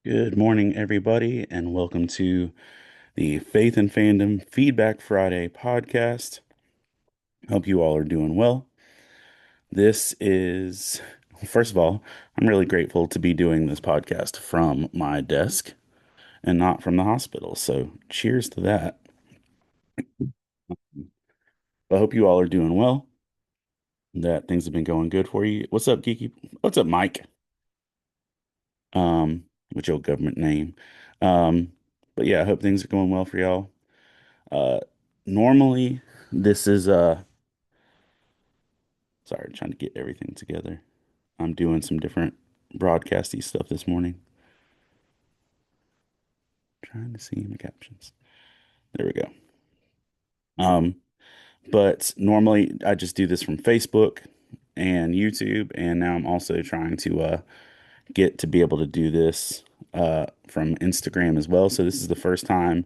Good morning, everybody, and welcome to the Faith and Fandom Feedback Friday podcast. Hope you all are doing well. This is, first of all, I'm really grateful to be doing this podcast from my desk and not from the hospital. So, cheers to that. I hope you all are doing well, that things have been going good for you. What's up, Geeky? What's up, Mike? Um, with your government name. Um, but yeah, I hope things are going well for y'all. Uh, normally, this is sorry, trying to get everything together. I'm doing some different broadcasty stuff this morning. Trying to see my captions. There we go. Um, but normally I just do this from Facebook and YouTube, and now I'm also trying to get to be able to do this from Instagram as well. So this is the first time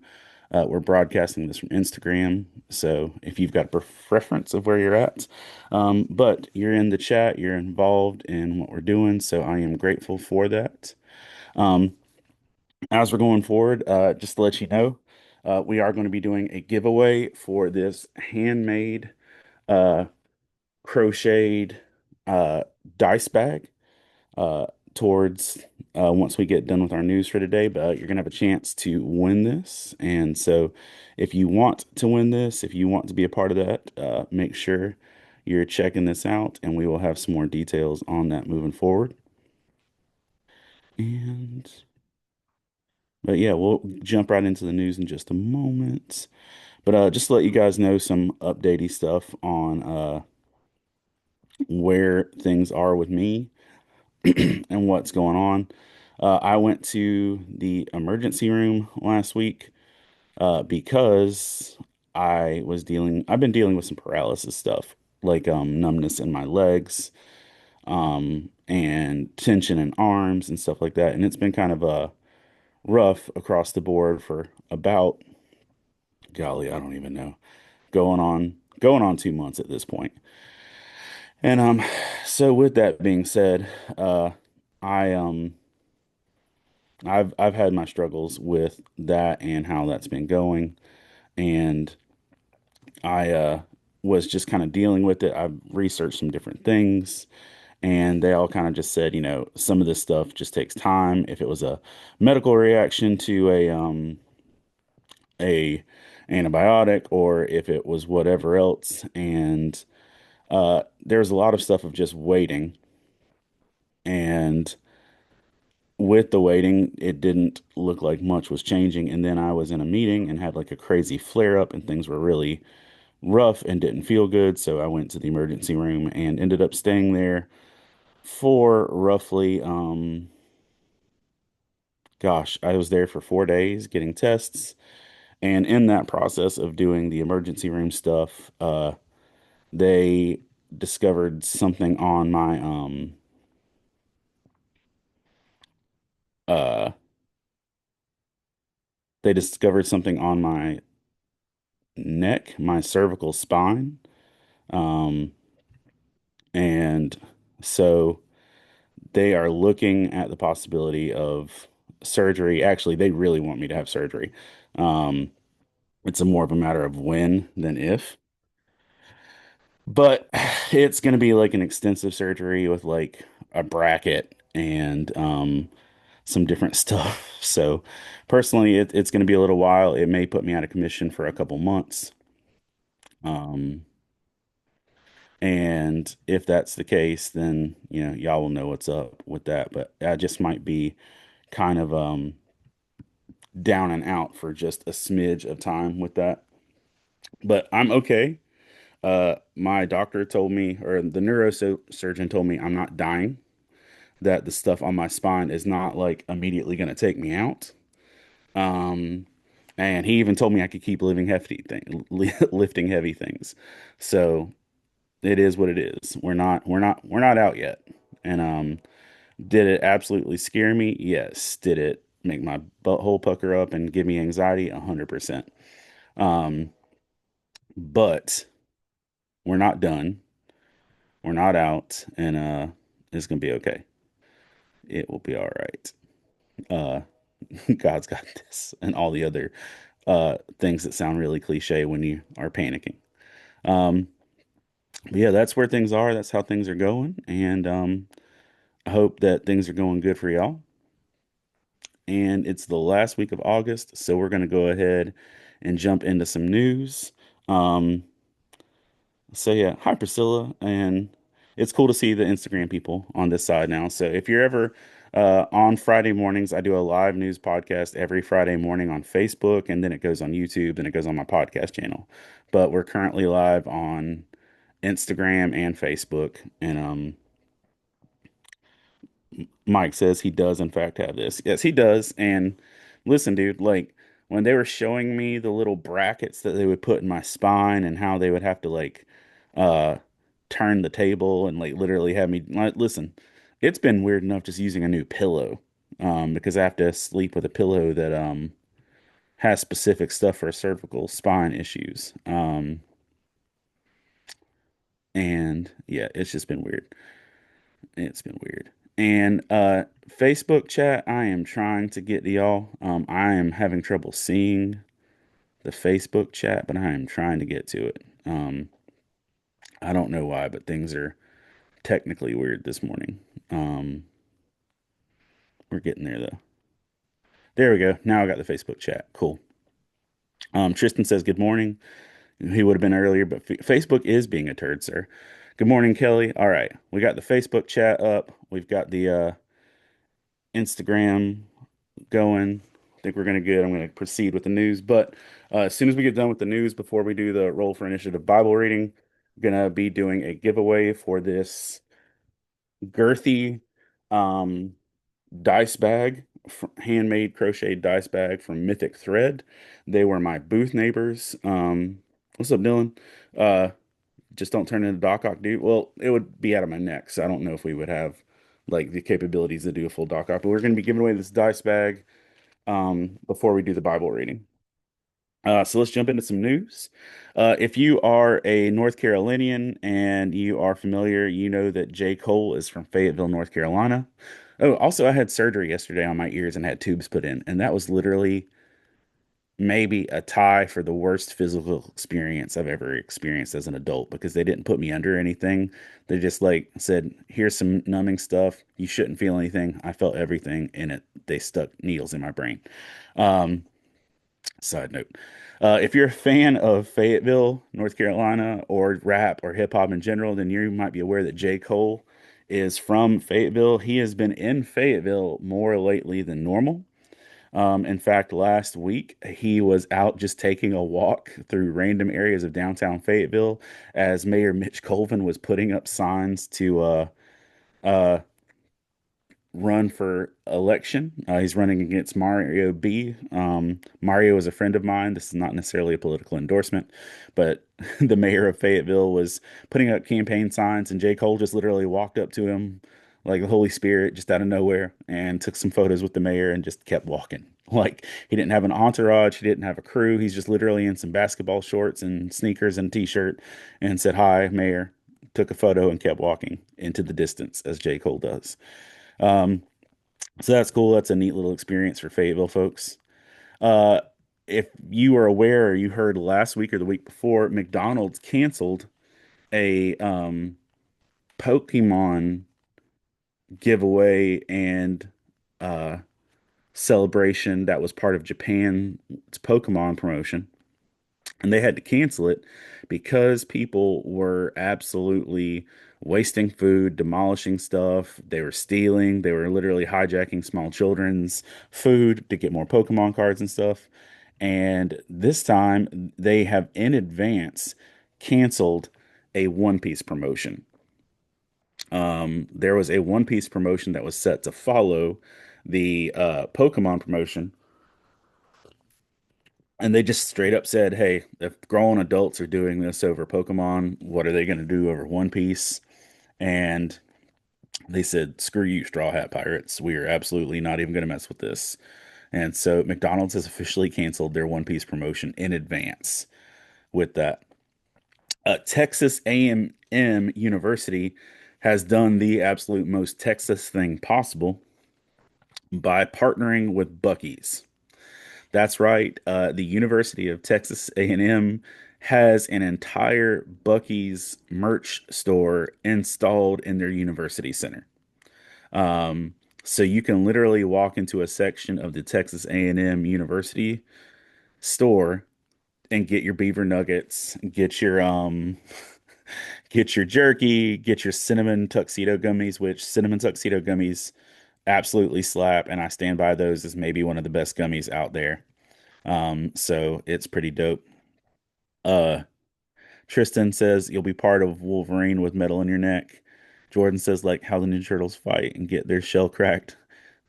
we're broadcasting this from Instagram. So if you've got a preference of where you're at, but you're in the chat, you're involved in what we're doing. So I am grateful for that. Um, as we're going forward, just to let you know, we are going to be doing a giveaway for this handmade uh, crocheted uh, dice bag uh, towards once we get done with our news for today. But you're gonna have a chance to win this, and so if you want to win this, if you want to be a part of that, make sure you're checking this out, and we will have some more details on that moving forward. And but yeah, we'll jump right into the news in just a moment. But just to let you guys know some updatey stuff on where things are with me and what's going on. I went to the emergency room last week because I've been dealing with some paralysis stuff, like numbness in my legs, and tension in arms and stuff like that. And it's been kind of rough across the board for about, golly, I don't even know, going on 2 months at this point. And so with that being said, I I've had my struggles with that and how that's been going, and I was just kind of dealing with it. I've researched some different things, and they all kind of just said, some of this stuff just takes time. If it was a medical reaction to a antibiotic, or if it was whatever else, and there's a lot of stuff of just waiting, and with the waiting, it didn't look like much was changing. And then I was in a meeting and had like a crazy flare up, and things were really rough and didn't feel good. So I went to the emergency room and ended up staying there for roughly, gosh, I was there for 4 days getting tests. And in that process of doing the emergency room stuff, they discovered something on my, uh, they discovered something on my neck, my cervical spine. Um, and so they are looking at the possibility of surgery. Actually, they really want me to have surgery. Um, it's a more of a matter of when than if. But it's going to be like an extensive surgery with like a bracket and some different stuff. So personally, it's going to be a little while. It may put me out of commission for a couple months. Um, and if that's the case, then y'all will know what's up with that. But I just might be kind of down and out for just a smidge of time with that. But I'm okay. My doctor told me, or the neurosurgeon told me I'm not dying, that the stuff on my spine is not like immediately going to take me out. Um, and he even told me I could keep lifting heavy things. So it is what it is. We're not out yet. And did it absolutely scare me? Yes. Did it make my butthole pucker up and give me anxiety? 100%. Um, but we're not done. We're not out, and it's gonna be okay. It will be all right. uh, God's got this, and all the other things that sound really cliche when you are panicking. Um, but yeah, that's where things are. That's how things are going, and I hope that things are going good for y'all. And it's the last week of August, so we're going to go ahead and jump into some news. Um, so yeah, hi Priscilla, and it's cool to see the Instagram people on this side now. So if you're ever on Friday mornings, I do a live news podcast every Friday morning on Facebook, and then it goes on YouTube, and it goes on my podcast channel. But we're currently live on Instagram and Facebook, and Mike says he does in fact have this. Yes, he does. And listen, dude, like when they were showing me the little brackets that they would put in my spine and how they would have to like uh turn the table and like literally have me like listen, it's been weird enough just using a new pillow. Because I have to sleep with a pillow that has specific stuff for cervical spine issues. And yeah, it's just been weird. It's been weird. And Facebook chat, I am trying to get to y'all. I am having trouble seeing the Facebook chat, but I am trying to get to it. I don't know why, but things are technically weird this morning. Um, we're getting there though. There we go. Now I got the Facebook chat. Cool. Tristan says good morning. He would have been earlier, but Facebook is being a turd, sir. Good morning, Kelly. All right, we got the Facebook chat up. We've got the Instagram going. I think we're going to get. I'm going to proceed with the news. But as soon as we get done with the news, before we do the roll for initiative Bible reading, I'm going to be doing a giveaway for this girthy um, dice bag, handmade crocheted dice bag from Mythic Thread. They were my booth neighbors. What's up, Dylan? Uh, just don't turn into Doc Ock, dude. Well, it would be out of my neck, so I don't know if we would have like the capabilities to do a full Doc Ock. But we're going to be giving away this dice bag before we do the Bible reading. So let's jump into some news. If you are a North Carolinian and you are familiar, you know that J. Cole is from Fayetteville, North Carolina. Oh, also, I had surgery yesterday on my ears and had tubes put in, and that was literally maybe a tie for the worst physical experience I've ever experienced as an adult because they didn't put me under anything. They just like said, "Here's some numbing stuff. You shouldn't feel anything." I felt everything, and they stuck needles in my brain. Um, Side note, if you're a fan of Fayetteville, North Carolina, or rap or hip hop in general, then you might be aware that J. Cole is from Fayetteville. He has been in Fayetteville more lately than normal. In fact, last week he was out just taking a walk through random areas of downtown Fayetteville as Mayor Mitch Colvin was putting up signs to uh, run for election. He's running against Mario B. Mario is a friend of mine. This is not necessarily a political endorsement, but the mayor of Fayetteville was putting up campaign signs, and J. Cole just literally walked up to him like the Holy Spirit just out of nowhere and took some photos with the mayor and just kept walking. Like he didn't have an entourage, he didn't have a crew. He's just literally in some basketball shorts and sneakers and a t-shirt and said, "Hi, mayor." Took a photo and kept walking into the distance as J. Cole does. Um, so that's cool. That's a neat little experience for Fayetteville folks. Uh, if you are aware or you heard last week or the week before, McDonald's canceled a Pokemon giveaway and uh, celebration that was part of Japan's Pokemon promotion. And they had to cancel it because people were absolutely wasting food, demolishing stuff. They were stealing. They were literally hijacking small children's food to get more Pokemon cards and stuff. And this time they have in advance canceled a One Piece promotion. There was a One Piece promotion that was set to follow the Pokemon promotion, and they just straight up said, "Hey, if grown adults are doing this over Pokemon, what are they going to do over One Piece?" And they said, "Screw you, Straw Hat Pirates. We are absolutely not even going to mess with this." And so McDonald's has officially canceled their One Piece promotion in advance with that. Texas A&M University has done the absolute most Texas thing possible. by partnering with Buc-ee's. That's right. The University of Texas A&M has an entire Buc-ee's merch store installed in their university center. Um, so you can literally walk into a section of the Texas A&M University store and get your beaver nuggets, get your jerky, get your cinnamon tuxedo gummies, which cinnamon tuxedo gummies absolutely slap, and I stand by those as maybe one of the best gummies out there. So it's pretty dope. Uh, Tristan says you'll be part of Wolverine with metal in your neck. Jordan says like how the Ninja Turtles fight and get their shell cracked.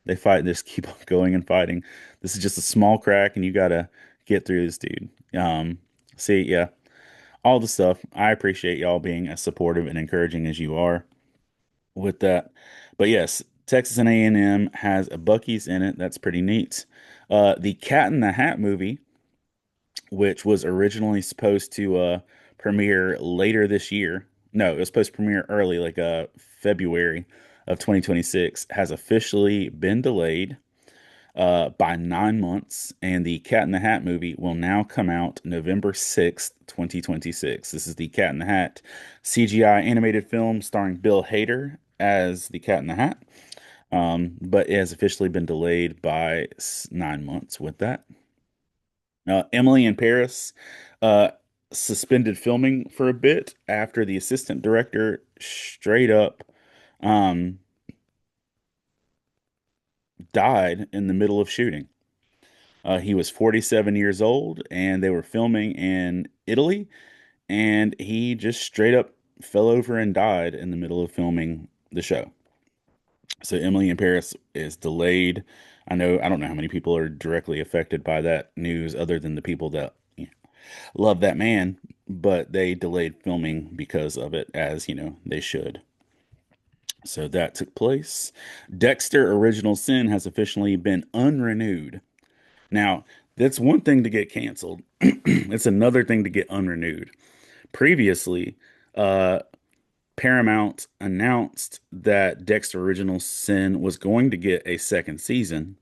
They fight and just keep on going and fighting. This is just a small crack, and you gotta get through this, dude. See, yeah, all the stuff. I appreciate y'all being as supportive and encouraging as you are with that. But yes, Texas and A&M has a Buc-ee's in it. That's pretty neat. The Cat in the Hat movie, which was originally supposed to premiere later this year. No, it was supposed to premiere early, like February of 2026, has officially been delayed by 9 months, and the Cat in the Hat movie will now come out November 6th, 2026. This is the Cat in the Hat CGI animated film starring Bill Hader as the Cat in the Hat, but it has officially been delayed by 9 months with that. Emily in Paris uh, suspended filming for a bit after the assistant director straight up um, died in the middle of shooting. He was 47 years old, and they were filming in Italy, and he just straight up fell over and died in the middle of filming the show. So Emily in Paris is delayed. I don't know how many people are directly affected by that news other than the people that love that man, but they delayed filming because of it, as they should. So that took place. Dexter Original Sin has officially been unrenewed. Now, that's one thing to get canceled. It's another thing to get unrenewed. Previously, uh, Paramount announced that Dexter Original Sin was going to get a second season.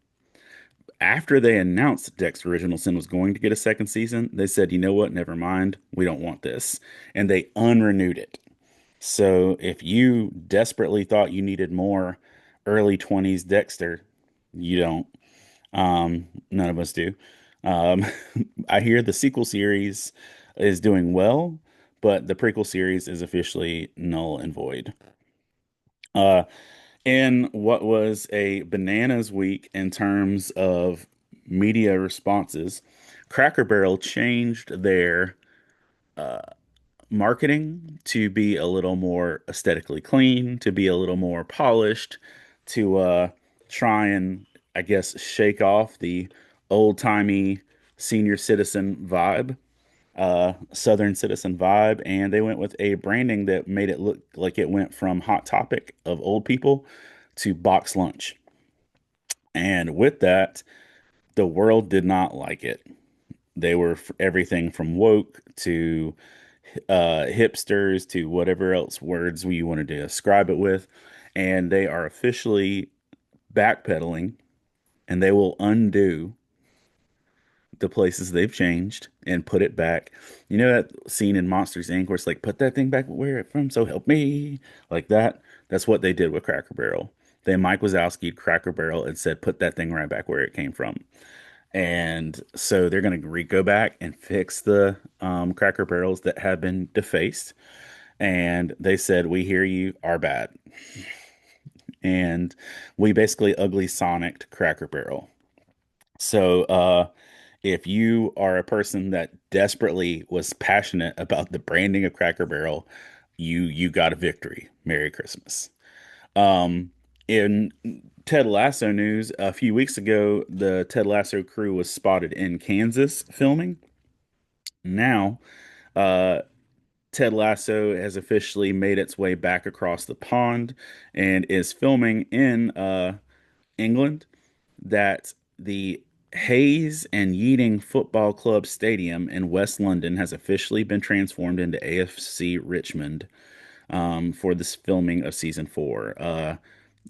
After they announced Dexter Original Sin was going to get a second season, they said, you know what? Never mind. We don't want this. And they unrenewed it. So if you desperately thought you needed more early 20s Dexter, you don't. None of us do. Um, I hear the sequel series is doing well, but the prequel series is officially null and void. Uh, in what was a bananas week in terms of media responses, Cracker Barrel changed their uh, marketing to be a little more aesthetically clean, to be a little more polished, to try and, I guess, shake off the old-timey senior citizen vibe, Southern citizen vibe, and they went with a branding that made it look like it went from Hot Topic of old people to box lunch. And with that, the world did not like it. They were everything from woke to hipsters to whatever else words we wanted to describe it with. And they are officially backpedaling, and they will undo the places they've changed and put it back. You know that scene in Monsters Inc. where it's like, put that thing back where it from, so help me. Like that. That's what they did with Cracker Barrel. They Mike Wazowski'd Cracker Barrel and said, put that thing right back where it came from. And so they're going to go back and fix the Cracker Barrels that have been defaced. And they said, we hear you, are bad. And we basically ugly Sonicked Cracker Barrel. So if you are a person that desperately was passionate about the branding of Cracker Barrel, you got a victory. Merry Christmas. Um, in Ted Lasso news, a few weeks ago, the Ted Lasso crew was spotted in Kansas filming. Now, uh, Ted Lasso has officially made its way back across the pond and is filming in England. That the Hayes and Yeating Football Club Stadium in West London has officially been transformed into AFC Richmond for this filming of season 4.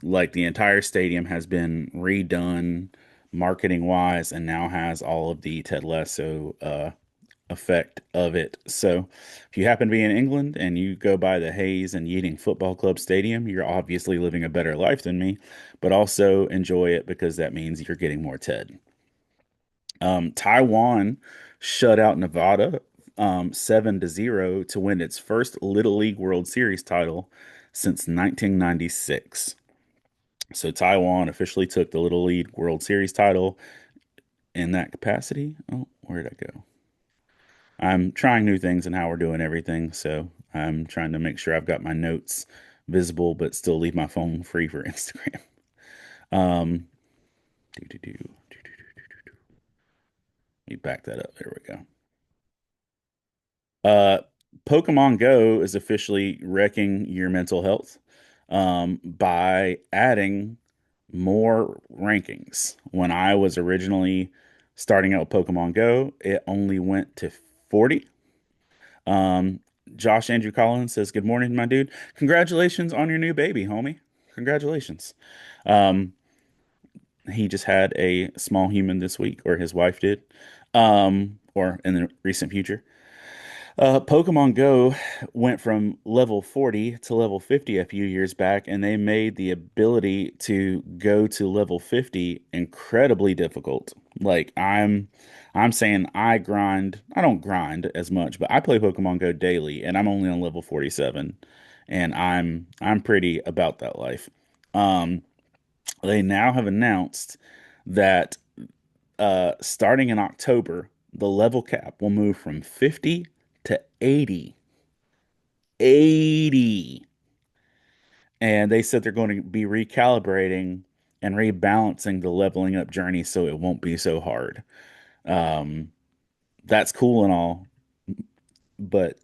Like the entire stadium has been redone marketing wise and now has all of the Ted Lasso effect of it. So if you happen to be in England and you go by the Hayes and Yeating Football Club Stadium, you're obviously living a better life than me, but also enjoy it because that means you're getting more Ted. Taiwan shut out Nevada 7-0 to win its first Little League World Series title since 1996. So Taiwan officially took the Little League World Series title in that capacity. Oh, where did I go? I'm trying new things and how we're doing everything, so I'm trying to make sure I've got my notes visible, but still leave my phone free for Instagram. Um, do do do do do do. Let me back that up. There we go. Uh, Pokemon Go is officially wrecking your mental health by adding more rankings. When I was originally starting out with Pokemon Go, it only went to 40. Um, Josh Andrew Collins says, "Good morning, my dude. Congratulations on your new baby, homie. Congratulations." Um, he just had a small human this week, or his wife did, or in the recent future. Pokemon Go went from level 40 to level 50 a few years back, and they made the ability to go to level 50 incredibly difficult. Like I'm saying I grind, I don't grind as much, but I play Pokemon Go daily and I'm only on level 47 and I'm pretty about that life. Um, they now have announced that starting in October, the level cap will move from 50 to 80. 80. And they said they're going to be recalibrating and rebalancing the leveling up journey so it won't be so hard. Um, that's cool and all, but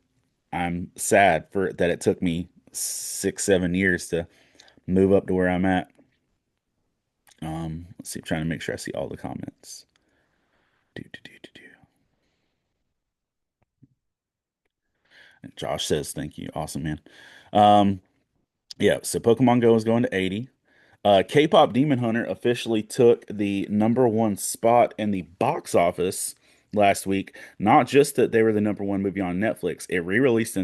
I'm sad for that it took me 6, 7 years to move up to where I'm at. Let's see, trying to make sure I see all the comments. Do, do, do, do, do. And Josh says, thank you. Awesome, man. Um, yeah, so Pokemon Go is going to 80. K-pop Demon Hunter officially took the number one spot in the box office last week. Not just that they were the number one movie on Netflix, it released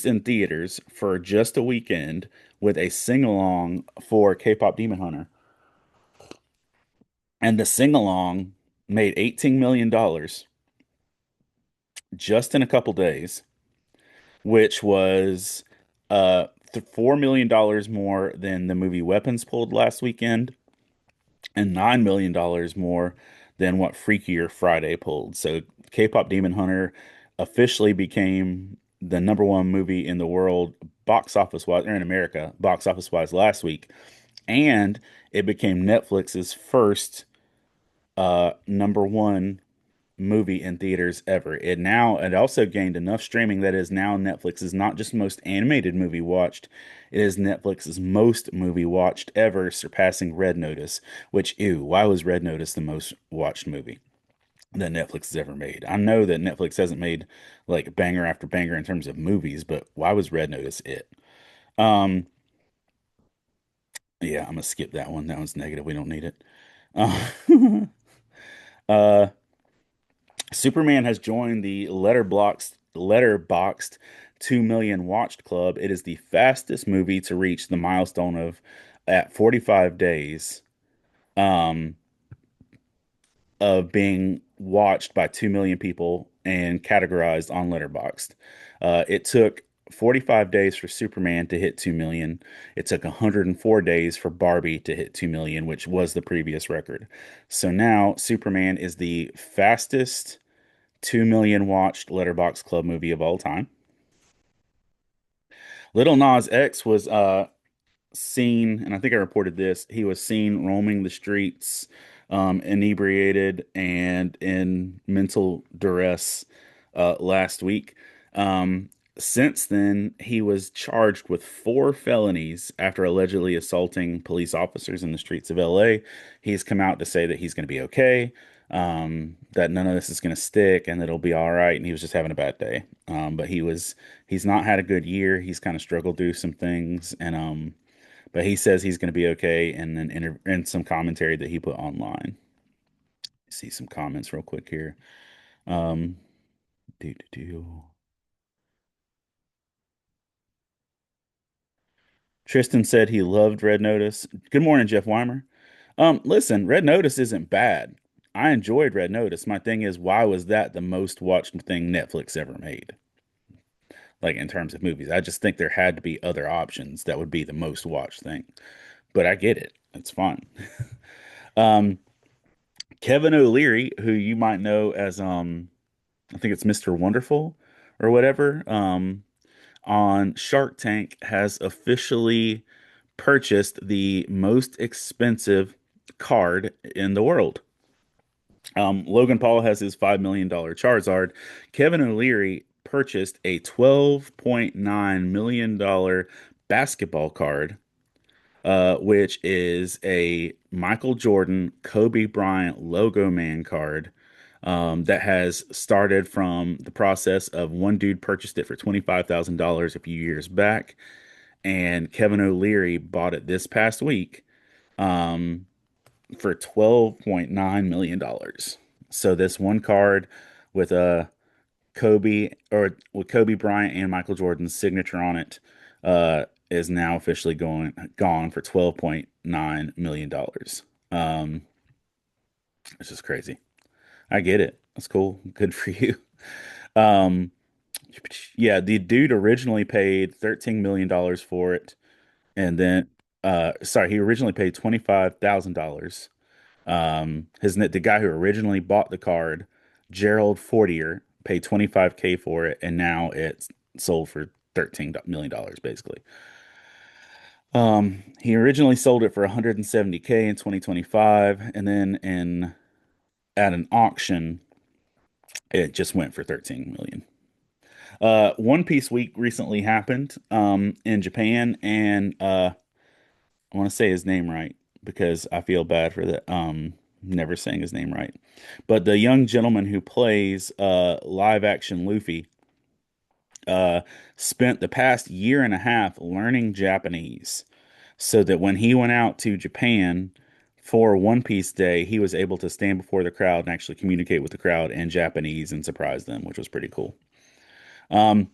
in theaters for just a weekend with a sing-along for K-pop Demon Hunter. And the sing-along made $18 million just in a couple days, which was $4 million more than the movie Weapons pulled last weekend and $9 million more than what Freakier Friday pulled. So K-pop Demon Hunter officially became the number one movie in the world box office wise, or in America box office wise last week. And it became Netflix's first number one movie in theaters ever. It also gained enough streaming that is now Netflix's not just most animated movie watched, it is Netflix's most movie watched ever, surpassing Red Notice, which ew, why was Red Notice the most watched movie that Netflix has ever made? I know that Netflix hasn't made like banger after banger in terms of movies, but why was Red Notice it? Um, yeah, I'm gonna skip that one. That one's negative. We don't need it. Uh, uh Superman has joined the letterboxed 2 million watched club. It is the fastest movie to reach the milestone of at 45 days um, of being watched by 2 million people and categorized on Letterboxd. It took 45 days for Superman to hit 2 million. It took 104 days for Barbie to hit 2 million, which was the previous record. So now Superman is the fastest 2 million watched Letterbox Club movie of all time. Little Nas X was seen, and I think I reported this, he was seen roaming the streets inebriated and in mental duress last week. Since then, he was charged with 4 felonies after allegedly assaulting police officers in the streets of LA. He's come out to say that he's going to be okay. that none of this is going to stick and that it'll be all right. And he was just having a bad day. But he's not had a good year. He's kind of struggled through some things, and but he says he's going to be okay. And then in some commentary that he put online, see some comments real quick here. Um, do do do. Tristan said he loved Red Notice. Good morning, Jeff Weimer. Listen, Red Notice isn't bad. I enjoyed Red Notice. My thing is, why was that the most watched thing Netflix ever made? Like in terms of movies, I just think there had to be other options that would be the most watched thing. But I get it. It's fun. Um, Kevin O'Leary, who you might know as I think it's Mr. Wonderful or whatever, on Shark Tank has officially purchased the most expensive card in the world. Logan Paul has his $5 million Charizard. Kevin O'Leary purchased a $12.9 million basketball card, which is a Michael Jordan, Kobe Bryant logo man card. That has started from the process of one dude purchased it for $25,000 a few years back, and Kevin O'Leary bought it this past week um, for $12.9 million. So this one card with a Kobe or with Kobe Bryant and Michael Jordan's signature on it is now officially gone for $12.9 million. It's just crazy. I get it. That's cool. Good for you. Um, yeah, the dude originally paid $13 million for it, and then sorry, he originally paid $25,000. The guy who originally bought the card, Gerald Fortier, paid 25K for it, and now it's sold for $13 million basically. He originally sold it for 170K in 2025, and then in at an auction, it just went for 13 million. One Piece Week recently happened in Japan, and I want to say his name right because I feel bad for the never saying his name right. But the young gentleman who plays live action Luffy uh spent the past year and a half learning Japanese so that when he went out to Japan for One Piece Day, he was able to stand before the crowd and actually communicate with the crowd in Japanese and surprise them, which was pretty cool. Um,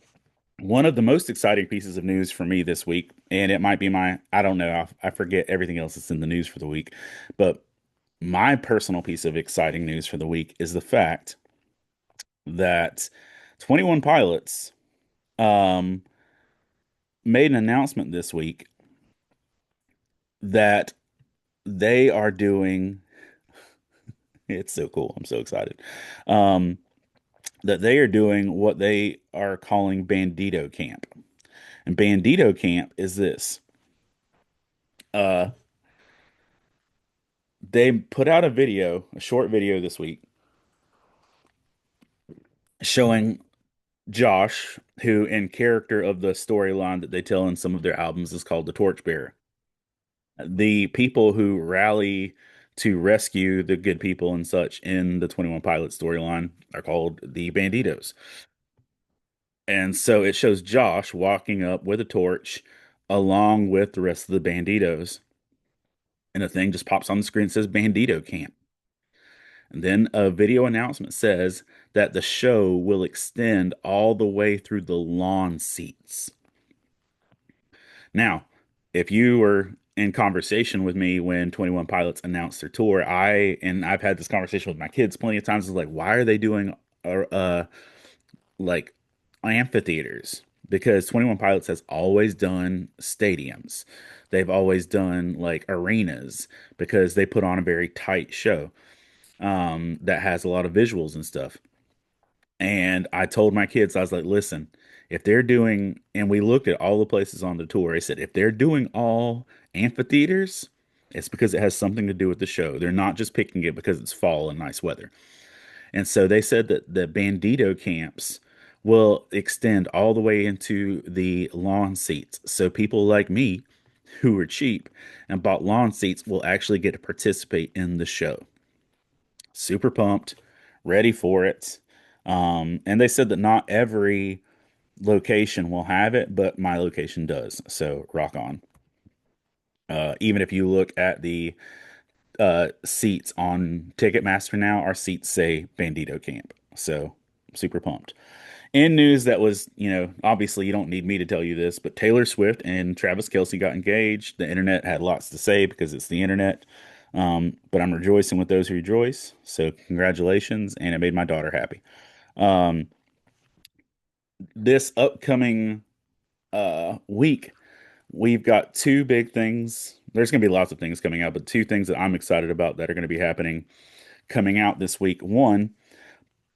One of the most exciting pieces of news for me this week, and it might be I don't know, I forget everything else that's in the news for the week, but my personal piece of exciting news for the week is the fact that 21 Pilots um, made an announcement this week that they are doing, it's so cool. I'm so excited. Um, that they are doing what they are calling Bandito Camp. And Bandito Camp is this. Uh, they put out a short video this week showing Josh, who in character of the storyline that they tell in some of their albums is called the Torchbearer. The people who rally to rescue the good people and such in the 21 Pilot storyline are called the Banditos. And so it shows Josh walking up with a torch along with the rest of the Banditos. And a thing just pops on the screen and says Bandito Camp. And then a video announcement says that the show will extend all the way through the lawn seats. Now, if you were in conversation with me when 21 Pilots announced their tour, I've had this conversation with my kids plenty of times. It's like, why are they doing like amphitheaters? Because 21 Pilots has always done stadiums. They've always done like arenas because they put on a very tight show that has a lot of visuals and stuff. And I told my kids, I was like, listen, if they're doing, and we looked at all the places on the tour, I said, if they're doing all amphitheaters, it's because it has something to do with the show. They're not just picking it because it's fall and nice weather. And so they said that the Bandito camps will extend all the way into the lawn seats. So people like me who are cheap and bought lawn seats will actually get to participate in the show. super pumped, ready for it. And they said that not every location will have it, but my location does. So rock on. Even if you look at the seats on Ticketmaster now, our seats say Bandito Camp. So super pumped. In news that was, obviously you don't need me to tell you this, but Taylor Swift and Travis Kelce got engaged. The internet had lots to say because it's the internet. But I'm rejoicing with those who rejoice. So congratulations, and it made my daughter happy. Um, this upcoming week, we've got two big things. There's going to be lots of things coming out, but two things that I'm excited about that are going to be happening coming out this week. One,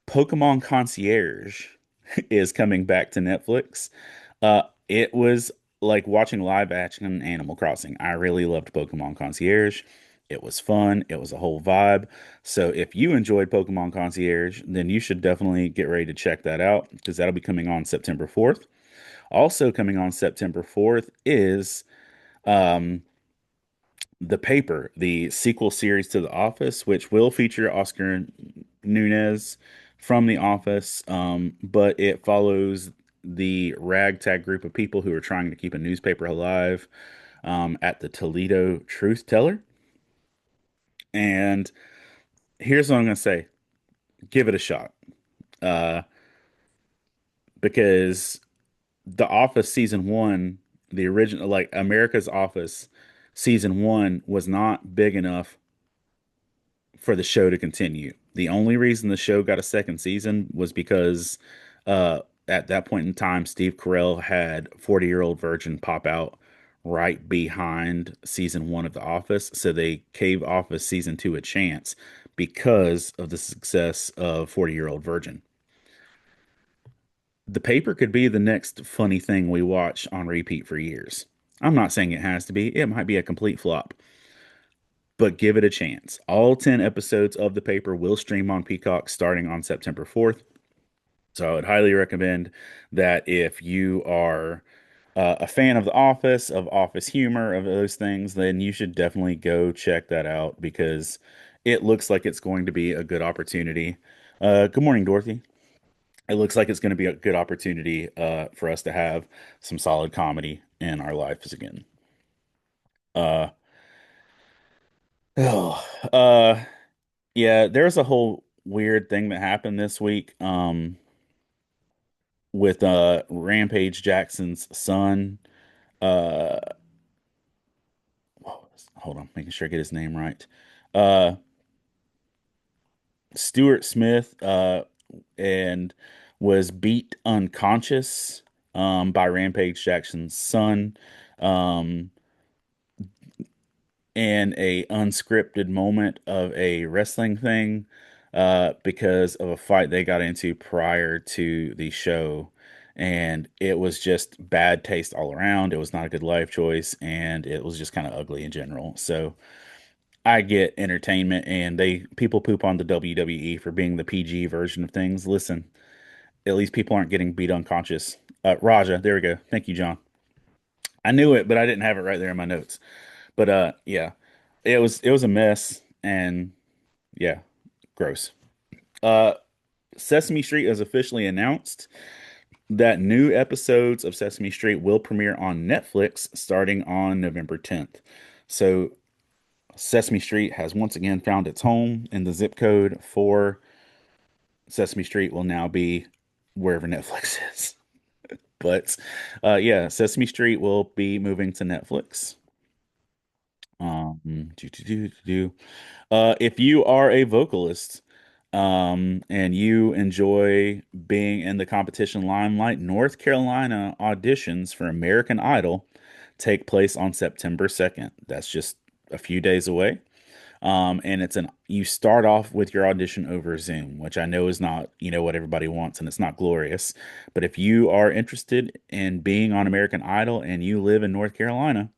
Pokemon Concierge is coming back to Netflix. It was like watching live action Animal Crossing. I really loved Pokemon Concierge. It was fun. It was a whole vibe. So if you enjoyed Pokemon Concierge, then you should definitely get ready to check that out because that'll be coming on September 4th. Also coming on September 4th is um, The Paper, the sequel series to The Office, which will feature Oscar Nunez from The Office, but it follows the ragtag group of people who are trying to keep a newspaper alive at the Toledo Truth Teller. And here's what I'm going to say: give it a shot, uh, because The Office season one, the original, like America's Office season one, was not big enough for the show to continue. The only reason the show got a second season was because at that point in time, Steve Carell had 40-Year-Old Virgin pop out right behind season one of The Office. So they gave Office season two a chance because of the success of 40-Year-Old Virgin. The Paper could be the next funny thing we watch on repeat for years. I'm not saying it has to be, it might be a complete flop, but give it a chance. All 10 episodes of The Paper will stream on Peacock starting on September 4th. So I would highly recommend that if you are a fan of The Office, of Office humor, of those things, then you should definitely go check that out because it looks like it's going to be a good opportunity. Good morning, Dorothy. It looks like it's going to be a good opportunity for us to have some solid comedy in our lives again. Uh, oh, uh, Yeah, there's a whole weird thing that happened this week with Rampage Jackson's son. Uh Hold on, making sure I get his name right. Uh Stuart Smith and was beat unconscious by Rampage Jackson's son. Um in a unscripted moment of a wrestling thing because of a fight they got into prior to the show. And it was just bad taste all around. It was not a good life choice, and it was just kind of ugly in general. So I get entertainment, and they people poop on the WWE for being the PG version of things. Listen, at least people aren't getting beat unconscious. Raja, there we go. Thank you, John. I knew it, but I didn't have it right there in my notes. But yeah, it was a mess, and yeah, gross. Uh, Sesame Street has officially announced that new episodes of Sesame Street will premiere on Netflix starting on November 10th. So Sesame Street has once again found its home, and the zip code for Sesame Street will now be wherever Netflix is. But yeah, Sesame Street will be moving to Netflix. Do, do, do, do, do. If you are a vocalist, and you enjoy being in the competition limelight, North Carolina auditions for American Idol take place on September 2nd. That's just a few days away. And you start off with your audition over Zoom, which I know is not, what everybody wants, and it's not glorious. But if you are interested in being on American Idol and you live in North Carolina,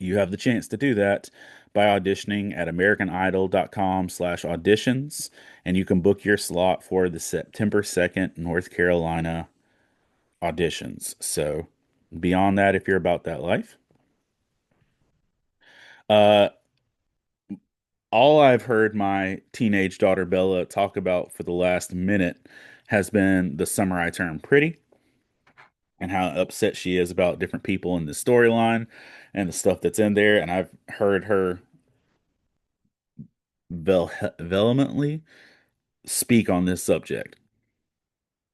you have the chance to do that by auditioning at americanidol.com/auditions, and you can book your slot for the September 2nd North Carolina auditions. So, beyond that, if you're about that life, uh, All I've heard my teenage daughter Bella talk about for the last minute has been the summer I turned pretty and how upset she is about different people in the storyline and the stuff that's in there. And I've heard her vehemently speak on this subject.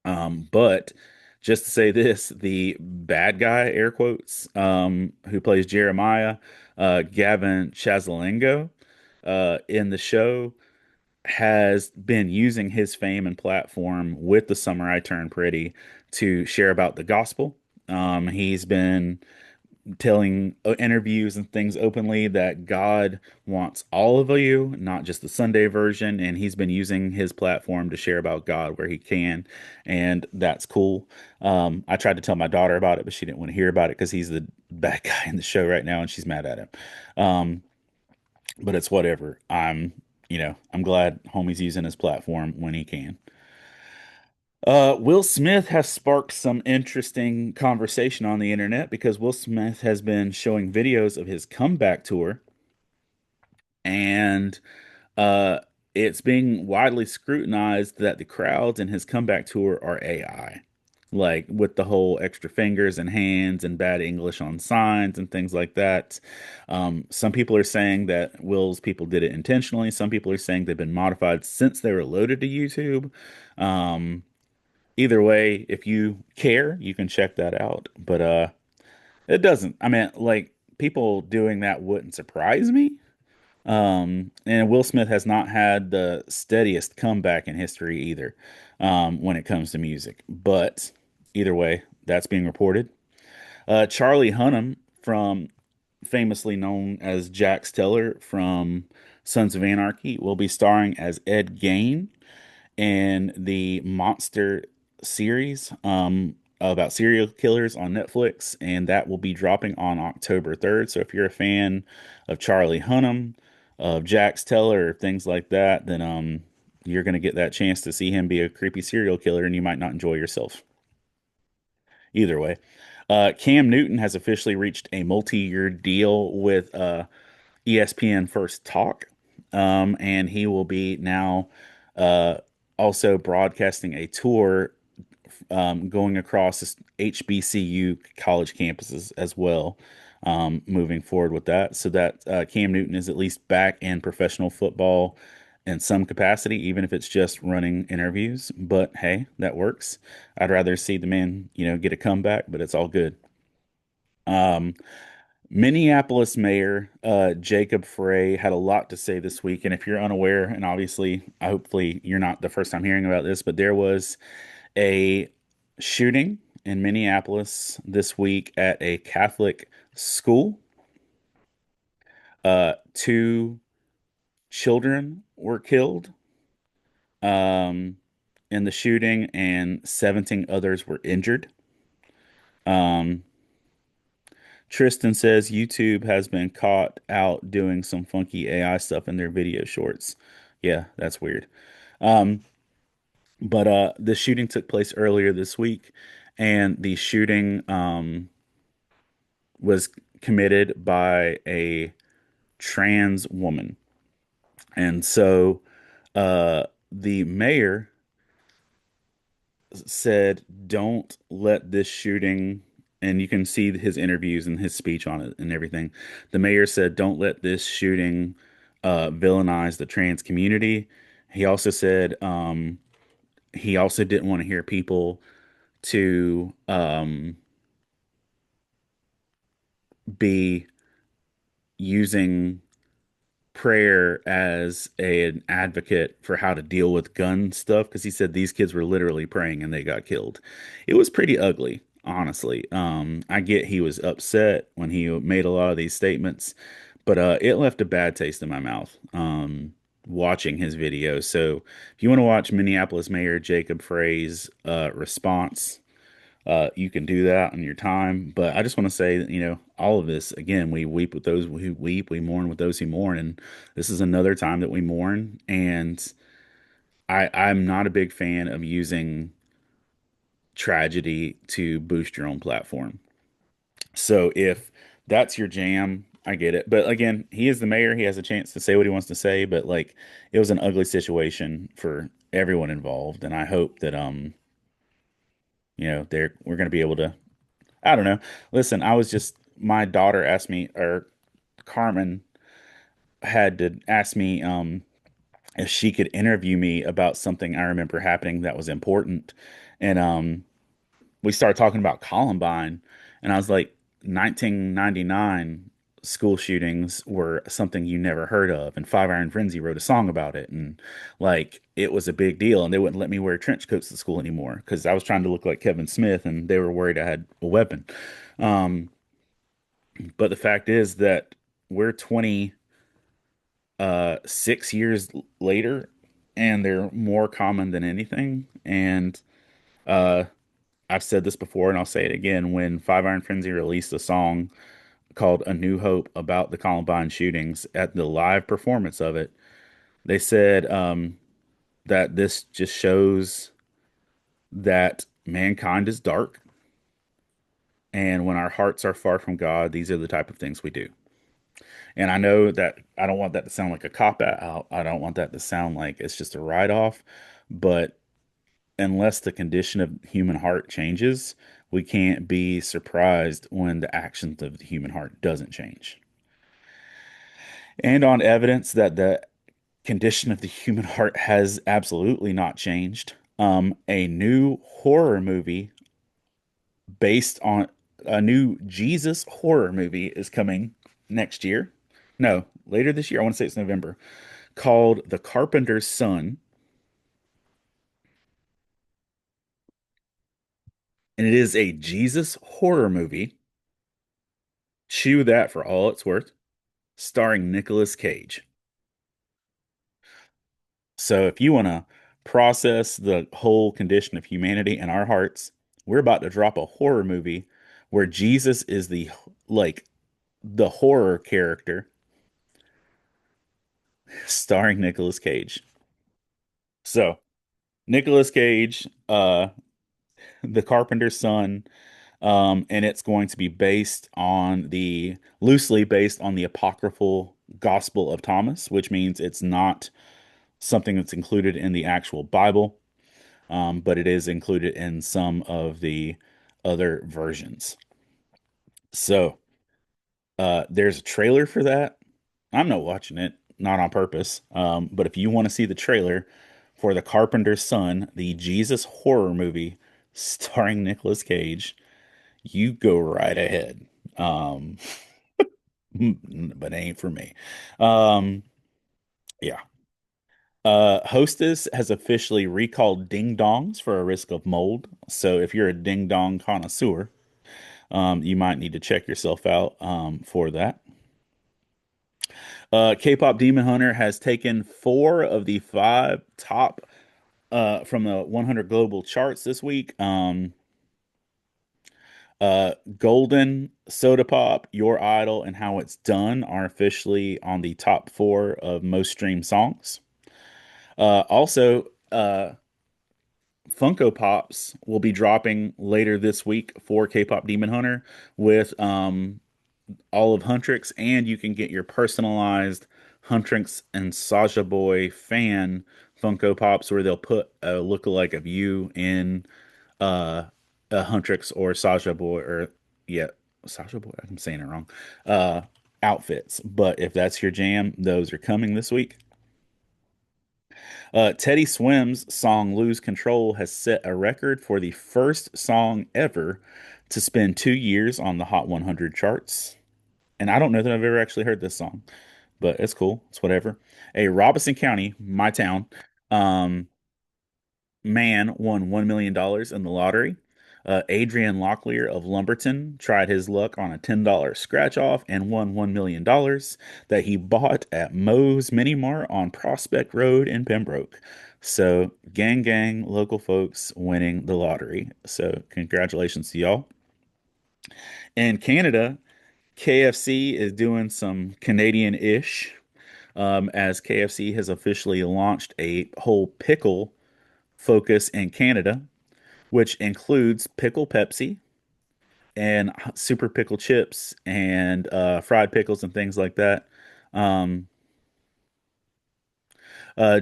But just to say this, the bad guy, air quotes, who plays Jeremiah, Gavin Chazzalengo, in the show, has been using his fame and platform with the Summer I Turned Pretty to share about the gospel. He's been telling interviews and things openly that God wants all of you, not just the Sunday version. And he's been using his platform to share about God where he can. And that's cool. I tried to tell my daughter about it, but she didn't want to hear about it because he's the bad guy in the show right now and she's mad at him. Um, but it's whatever. I'm glad homie's using his platform when he can. Will Smith has sparked some interesting conversation on the internet because Will Smith has been showing videos of his comeback tour, and uh, it's being widely scrutinized that the crowds in his comeback tour are AI, like with the whole extra fingers and hands and bad English on signs and things like that. Some people are saying that Will's people did it intentionally. Some people are saying they've been modified since they were loaded to YouTube. Um, Either way, if you care, you can check that out. But it doesn't. I mean, like people doing that wouldn't surprise me. And Will Smith has not had the steadiest comeback in history either, when it comes to music. But either way, that's being reported. Charlie Hunnam, from famously known as Jax Teller from Sons of Anarchy, will be starring as Ed Gain in the Monster series about serial killers on Netflix, and that will be dropping on October 3rd. So if you're a fan of Charlie Hunnam, of Jax Teller, or things like that, then you're going to get that chance to see him be a creepy serial killer, and you might not enjoy yourself. Either way, Cam Newton has officially reached a multi-year deal with ESPN First Talk, and he will be now uh, also broadcasting a tour going across HBCU college campuses as well, moving forward with that. So that Cam Newton is at least back in professional football in some capacity, even if it's just running interviews. But hey, that works. I'd rather see the man, get a comeback, but it's all good. Um, Minneapolis Mayor Jacob Frey had a lot to say this week, and if you're unaware, and obviously, hopefully, you're not the first time hearing about this, but there was a shooting in Minneapolis this week at a Catholic school. Two children were killed um, in the shooting, and 17 others were injured. Um, Tristan says YouTube has been caught out doing some funky AI stuff in their video shorts. Yeah, that's weird. Um, but the shooting took place earlier this week, and the shooting was committed by a trans woman. And so the mayor said, don't let this shooting, and you can see his interviews and his speech on it and everything. The mayor said, don't let this shooting villainize the trans community. He also said he also didn't want to hear people to be using prayer as an advocate for how to deal with gun stuff because he said these kids were literally praying and they got killed. It was pretty ugly, honestly. I get he was upset when he made a lot of these statements, but it left a bad taste in my mouth watching his video. So if you want to watch Minneapolis Mayor Jacob Frey's response, you can do that on your time. But I just want to say that, all of this, again, we weep with those who weep, we mourn with those who mourn. And this is another time that we mourn. And I'm not a big fan of using tragedy to boost your own platform. So if that's your jam, I get it. But again, he is the mayor. He has a chance to say what he wants to say, but like it was an ugly situation for everyone involved. And I hope that they're we're gonna be able to I don't know. Listen, I was just my daughter asked me or Carmen had to ask me if she could interview me about something I remember happening that was important. And we started talking about Columbine, and I was like, 1999 school shootings were something you never heard of, and Five Iron Frenzy wrote a song about it, and like it was a big deal, and they wouldn't let me wear trench coats to school anymore because I was trying to look like Kevin Smith, and they were worried I had a weapon. Um, but the fact is that we're 6 years later, and they're more common than anything, and uh I've said this before and I'll say it again. When Five Iron Frenzy released a song called A New Hope about the Columbine shootings, at the live performance of it, they said that this just shows that mankind is dark. And when our hearts are far from God, these are the type of things we do. And I know that I don't want that to sound like a cop out. I don't want that to sound like it's just a write off. But unless the condition of the human heart changes, we can't be surprised when the actions of the human heart doesn't change. And on evidence that the condition of the human heart has absolutely not changed, a new horror movie based on a new Jesus horror movie is coming next year. No, later this year. I want to say it's November, called The Carpenter's Son. And it is a Jesus horror movie. Chew that for all it's worth, starring Nicolas Cage. So if you want to process the whole condition of humanity in our hearts, we're about to drop a horror movie where Jesus is like the horror character starring Nicolas Cage. So, Nicolas Cage, the Carpenter's Son, and it's going to be loosely based on the apocryphal Gospel of Thomas, which means it's not something that's included in the actual Bible, but it is included in some of the other versions. So there's a trailer for that. I'm not watching it, not on purpose. But if you want to see the trailer for The Carpenter's Son, the Jesus horror movie starring Nicolas Cage, you go right ahead. Um, but it ain't for me. Um, yeah. Hostess has officially recalled ding dongs for a risk of mold. So if you're a ding dong connoisseur, you might need to check yourself out for that. K-pop Demon Hunter has taken four of the five top from the 100 global charts this week. Golden, Soda Pop, Your Idol, and How It's Done are officially on the top four of most streamed songs. Also, Funko Pops will be dropping later this week for K-pop Demon Hunter with all of Huntrix, and you can get your personalized Huntrix and Sasha Boy fan Funko Pops where they'll put a lookalike of you in uh, a Huntrix or Sasha Boy or yeah, Sasha Boy. I'm saying it wrong. Uh, Outfits, but if that's your jam, those are coming this week. Teddy Swim's song Lose Control has set a record for the first song ever to spend 2 years on the Hot 100 charts. And I don't know that I've ever actually heard this song, but it's cool. It's whatever. A Robeson County, my town, um, man won $1 million in the lottery. Adrian Locklear of Lumberton tried his luck on a $10 scratch off and won $1 million that he bought at Moe's Mini Mart on Prospect Road in Pembroke. So, gang, gang, local folks winning the lottery. So, congratulations to y'all. In Canada, KFC is doing some Canadian-ish, as KFC has officially launched a whole pickle focus in Canada, which includes pickle Pepsi, and super pickle chips and fried pickles and things like that. Um,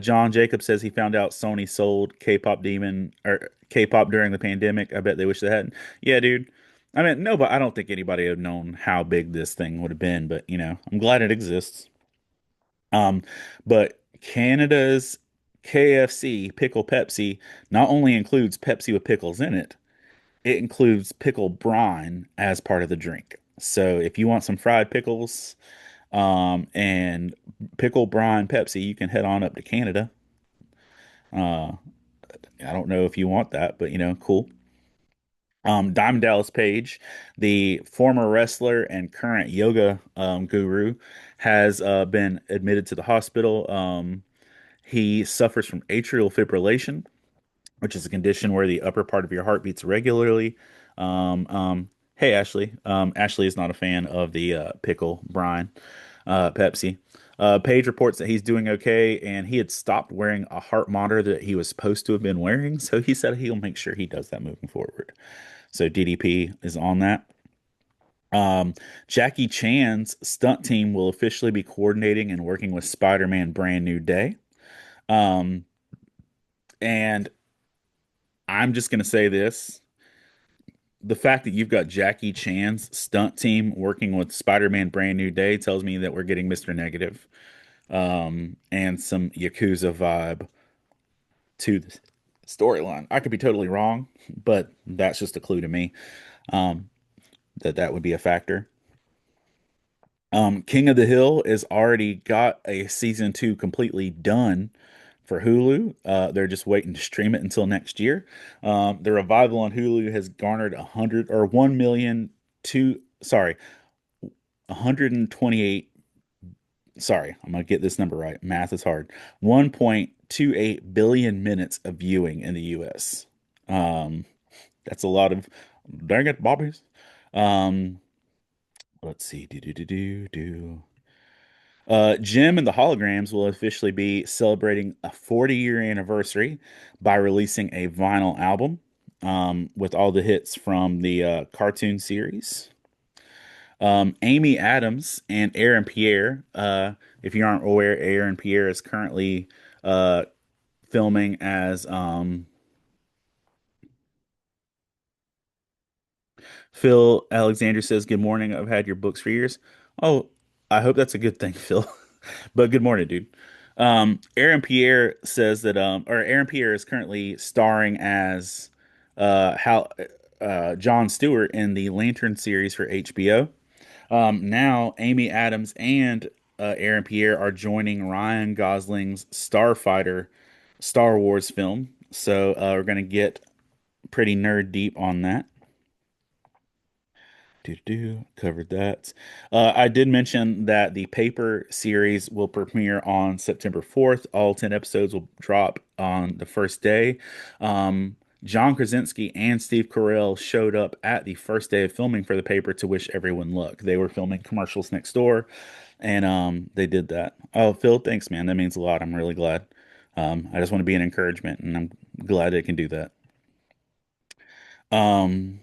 John Jacob says he found out Sony sold K-pop Demon or K-pop during the pandemic. I bet they wish they hadn't. Yeah, dude. I mean, no, but I don't think anybody had known how big this thing would have been. But I'm glad it exists. Um, but Canada's KFC pickle Pepsi not only includes Pepsi with pickles in it, it includes pickle brine as part of the drink. So if you want some fried pickles, and pickle brine Pepsi, you can head on up to Canada. Uh, I don't know if you want that, but cool. Diamond Dallas Page, the former wrestler and current yoga guru, has been admitted to the hospital. He suffers from atrial fibrillation, which is a condition where the upper part of your heart beats regularly. Hey, Ashley. Ashley is not a fan of the pickle brine Pepsi. Page reports that he's doing okay, and he had stopped wearing a heart monitor that he was supposed to have been wearing. So he said he'll make sure he does that moving forward. So DDP is on that. Um, Jackie Chan's stunt team will officially be coordinating and working with Spider-Man Brand New Day. Um, and I'm just going to say this. The fact that you've got Jackie Chan's stunt team working with Spider-Man Brand New Day tells me that we're getting Mr. Negative, and some Yakuza vibe to the storyline. I could be totally wrong, but that's just a clue to me, um, that that would be a factor. King of the Hill has already got a season two completely done for Hulu. They're just waiting to stream it until next year. The revival on Hulu has garnered 100 or 1 million two, sorry, 128. Sorry, I'm gonna get this number right. Math is hard. 1.28 billion minutes of viewing in the US. Um, that's a lot of, dang it, Bobbies. Um, let's see. Do do do do do. Jim and the Holograms will officially be celebrating a 40-year anniversary by releasing a vinyl album, with all the hits from the cartoon series. Amy Adams and Aaron Pierre. If you aren't aware, Aaron Pierre is currently uh, filming as Phil Alexander says, "Good morning. I've had your books for years." Oh, I hope that's a good thing, Phil. But good morning, dude. Aaron Pierre says that, or Aaron Pierre is currently starring as Hal, John Stewart in the Lantern series for HBO. Now, Amy Adams and Aaron Pierre are joining Ryan Gosling's Starfighter Star Wars film. So we're going to get pretty nerd deep on that. Covered that. I did mention that the paper series will premiere on September 4th. All 10 episodes will drop on the first day. John Krasinski and Steve Carell showed up at the first day of filming for the paper to wish everyone luck. They were filming commercials next door, and they did that. Oh, Phil, thanks, man. That means a lot. I'm really glad. I just want to be an encouragement, and I'm glad they can do that. Um,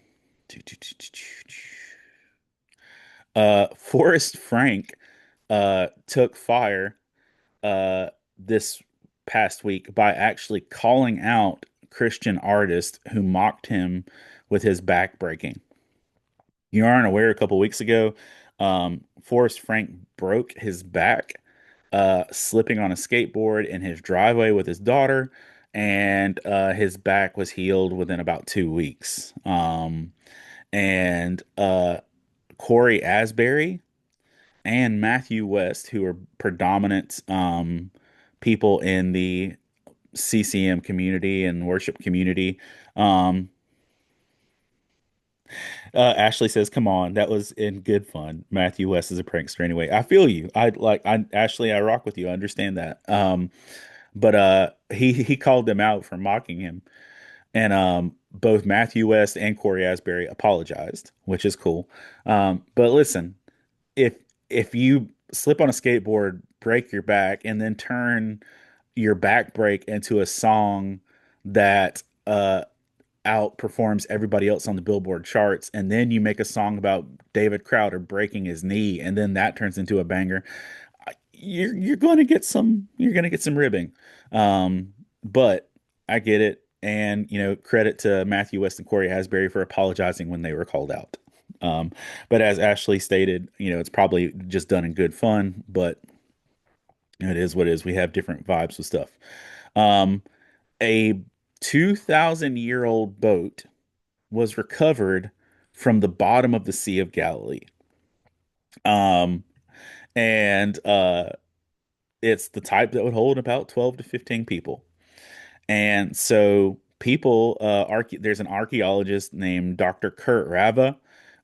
Forrest Frank took fire this past week by actually calling out Christian artists who mocked him with his back breaking. You aren't aware, a couple weeks ago, Forrest Frank broke his back slipping on a skateboard in his driveway with his daughter, and his back was healed within about 2 weeks. And Corey Asbury and Matthew West, who are predominant people in the CCM community and worship community. Um, Ashley says, "Come on, that was in good fun." Matthew West is a prankster anyway. I feel you. I Ashley, I rock with you. I understand that. But he called them out for mocking him, and both Matthew West and Corey Asbury apologized, which is cool. But listen, if if you slip on a skateboard, break your back, and then turn your back break into a song that outperforms everybody else on the Billboard charts, and then you make a song about David Crowder breaking his knee, and then that turns into a banger, you're going to get some ribbing. But I get it, and credit to Matthew West and Corey Asbury for apologizing when they were called out. But as Ashley stated, it's probably just done in good fun, but it is what it is. We have different vibes with stuff. Um, a 2,000-year-old boat was recovered from the bottom of the Sea of Galilee. Um, and it's the type that would hold about 12 to 15 people. And so people, there's an archaeologist named Dr. Kurt Rava.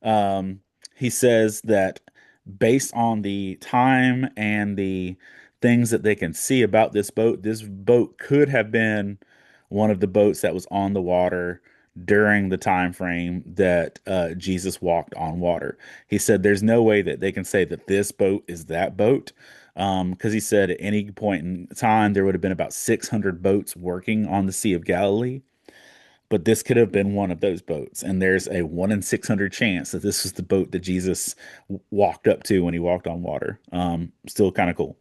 Um, he says that based on the time and the things that they can see about this boat could have been one of the boats that was on the water during the time frame that Jesus walked on water. He said there's no way that they can say that this boat is that boat, because he said at any point in time there would have been about 600 boats working on the Sea of Galilee, but this could have been one of those boats, and there's a 1 in 600 chance that this was the boat that Jesus walked up to when he walked on water. Still kind of cool.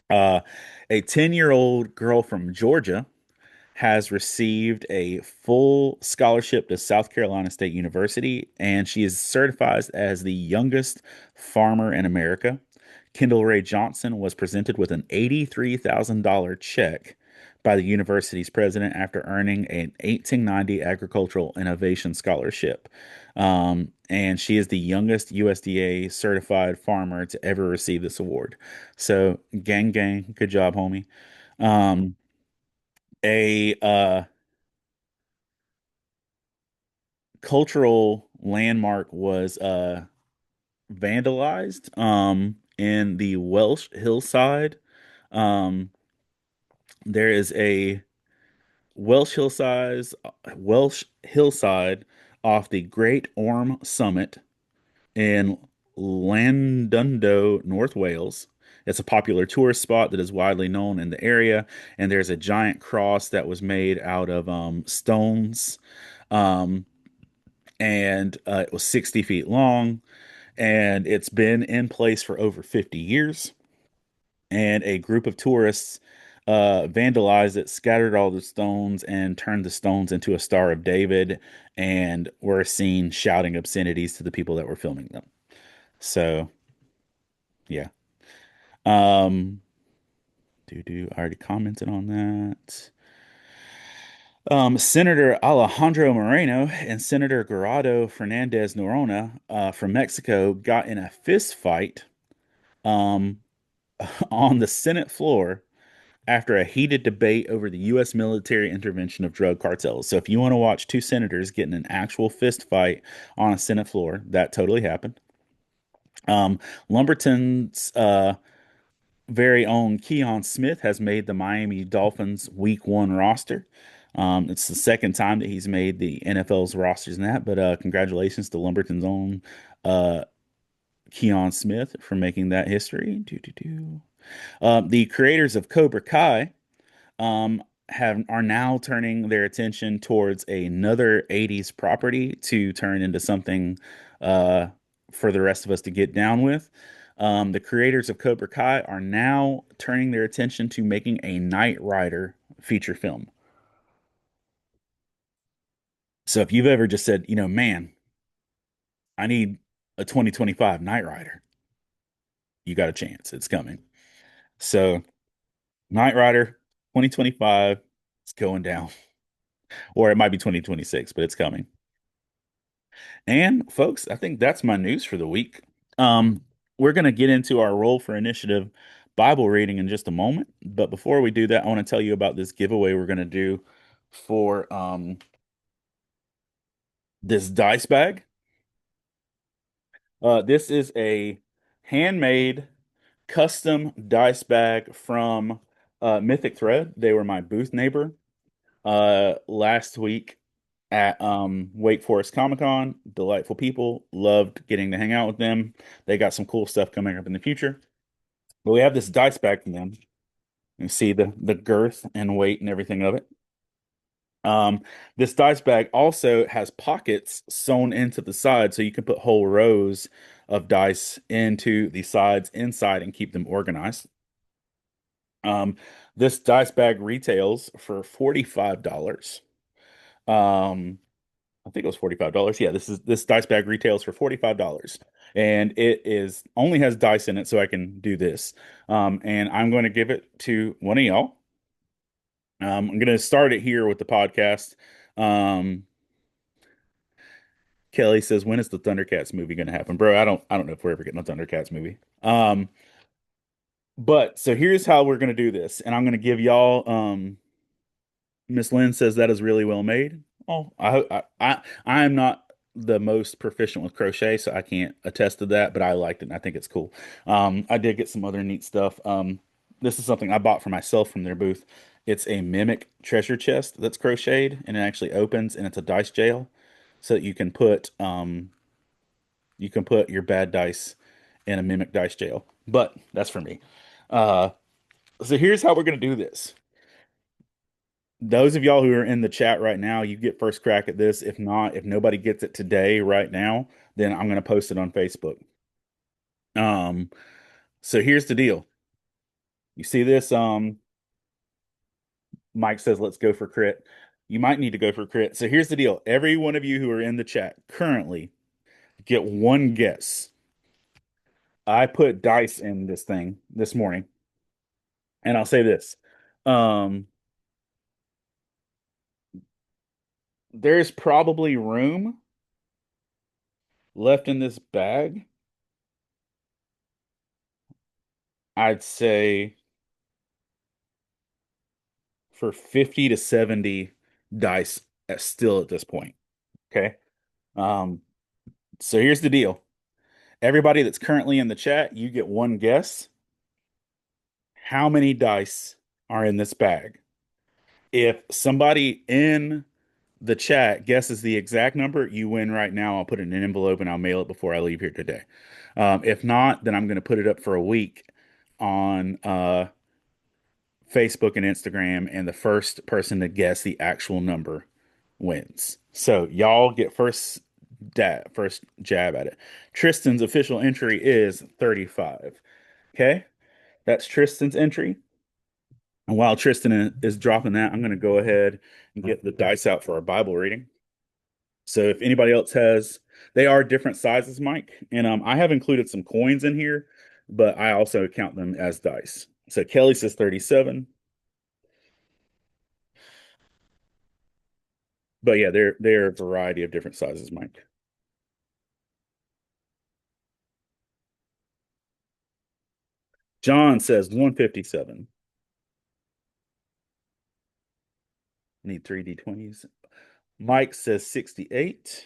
Uh, a 10-year-old girl from Georgia has received a full scholarship to South Carolina State University, and she is certified as the youngest farmer in America. Kendall Ray Johnson was presented with an $83,000 check by the university's president after earning an 1890 Agricultural Innovation Scholarship. And she is the youngest USDA certified farmer to ever receive this award. So, gang, gang, good job, homie. Um, a cultural landmark was vandalized in the Welsh hillside. Um, there is a Welsh hillside Welsh hillside off the Great Orme Summit in Llandudno, North Wales. It's a popular tourist spot that is widely known in the area, and there's a giant cross that was made out of stones. Um, and it was 60 feet long, and it's been in place for over 50 years. And a group of tourists vandalized it, scattered all the stones, and turned the stones into a Star of David, and were seen shouting obscenities to the people that were filming them. So, yeah. Um, I already commented on that. Senator Alejandro Moreno and Senator Gerardo Fernandez Norona from Mexico got in a fist fight um, on the Senate floor after a heated debate over the U.S. military intervention of drug cartels. So if you want to watch two senators get in an actual fist fight on a Senate floor, that totally happened. Lumberton's very own Keon Smith has made the Miami Dolphins Week 1 roster. It's the second time that he's made the NFL's rosters in that, but congratulations to Lumberton's own uh, Keon Smith for making that history. The creators of Cobra Kai have are now turning their attention towards another 80s property to turn into something uh, for the rest of us to get down with. The creators of Cobra Kai are now turning their attention to making a Knight Rider feature film. So if you've ever just said, man, I need a 2025 Knight Rider, you got a chance. It's coming. So Knight Rider 2025, it's going down. Or it might be 2026, but it's coming. And folks, I think that's my news for the week. We're going to get into our Roll for Initiative Bible reading in just a moment. But before we do that, I want to tell you about this giveaway we're going to do for this dice bag. This is a handmade custom dice bag from Mythic Thread. They were my booth neighbor last week at Wake Forest Comic Con. Delightful people. Loved getting to hang out with them. They got some cool stuff coming up in the future. But we have this dice bag from them. You see the girth and weight and everything of it. Um, this dice bag also has pockets sewn into the side, so you can put whole rows of dice into the sides inside and keep them organized. Um, this dice bag retails for $45. Um, I think it was $45. Yeah, this dice bag retails for $45. And it is only has dice in it, so I can do this. And I'm going to give it to one of y'all. I'm going to start it here with the podcast. Um, Kelly says, "When is the Thundercats movie going to happen, bro?" I don't know if we're ever getting a Thundercats movie. But so here's how we're going to do this, and I'm going to give y'all. Miss Lynn says that is really well made. Oh, I am not the most proficient with crochet, so I can't attest to that, but I liked it and I think it's cool. I did get some other neat stuff. This is something I bought for myself from their booth. It's a mimic treasure chest that's crocheted and it actually opens and it's a dice jail, so that you can put your bad dice in a mimic dice jail. But that's for me. Uh, so here's how we're gonna do this. Those of y'all who are in the chat right now, you get first crack at this. If not, if nobody gets it today, right now, then I'm going to post it on Facebook. Um, so here's the deal. You see this? Mike says, let's go for crit. You might need to go for crit. So here's the deal. Every one of you who are in the chat currently get one guess. I put dice in this thing this morning, and I'll say this. Um, there's probably room left in this bag. I'd say for 50 to 70 dice still at this point. Okay. Um, so here's the deal. Everybody that's currently in the chat, you get one guess. How many dice are in this bag? If somebody in the chat guesses the exact number, you win right now. I'll put it in an envelope and I'll mail it before I leave here today. If not, then I'm going to put it up for a week on Facebook and Instagram, and the first person to guess the actual number wins. So y'all get first jab at it. Tristan's official entry is 35. Okay, that's Tristan's entry. And while Tristan is dropping that, I'm going to go ahead and get the dice out for our Bible reading. So if anybody else has, they are different sizes, Mike, and I have included some coins in here, but I also count them as dice. So Kelly says 37. But yeah, they're a variety of different sizes, Mike. John says 157. Need 3D20s. Mike says 68.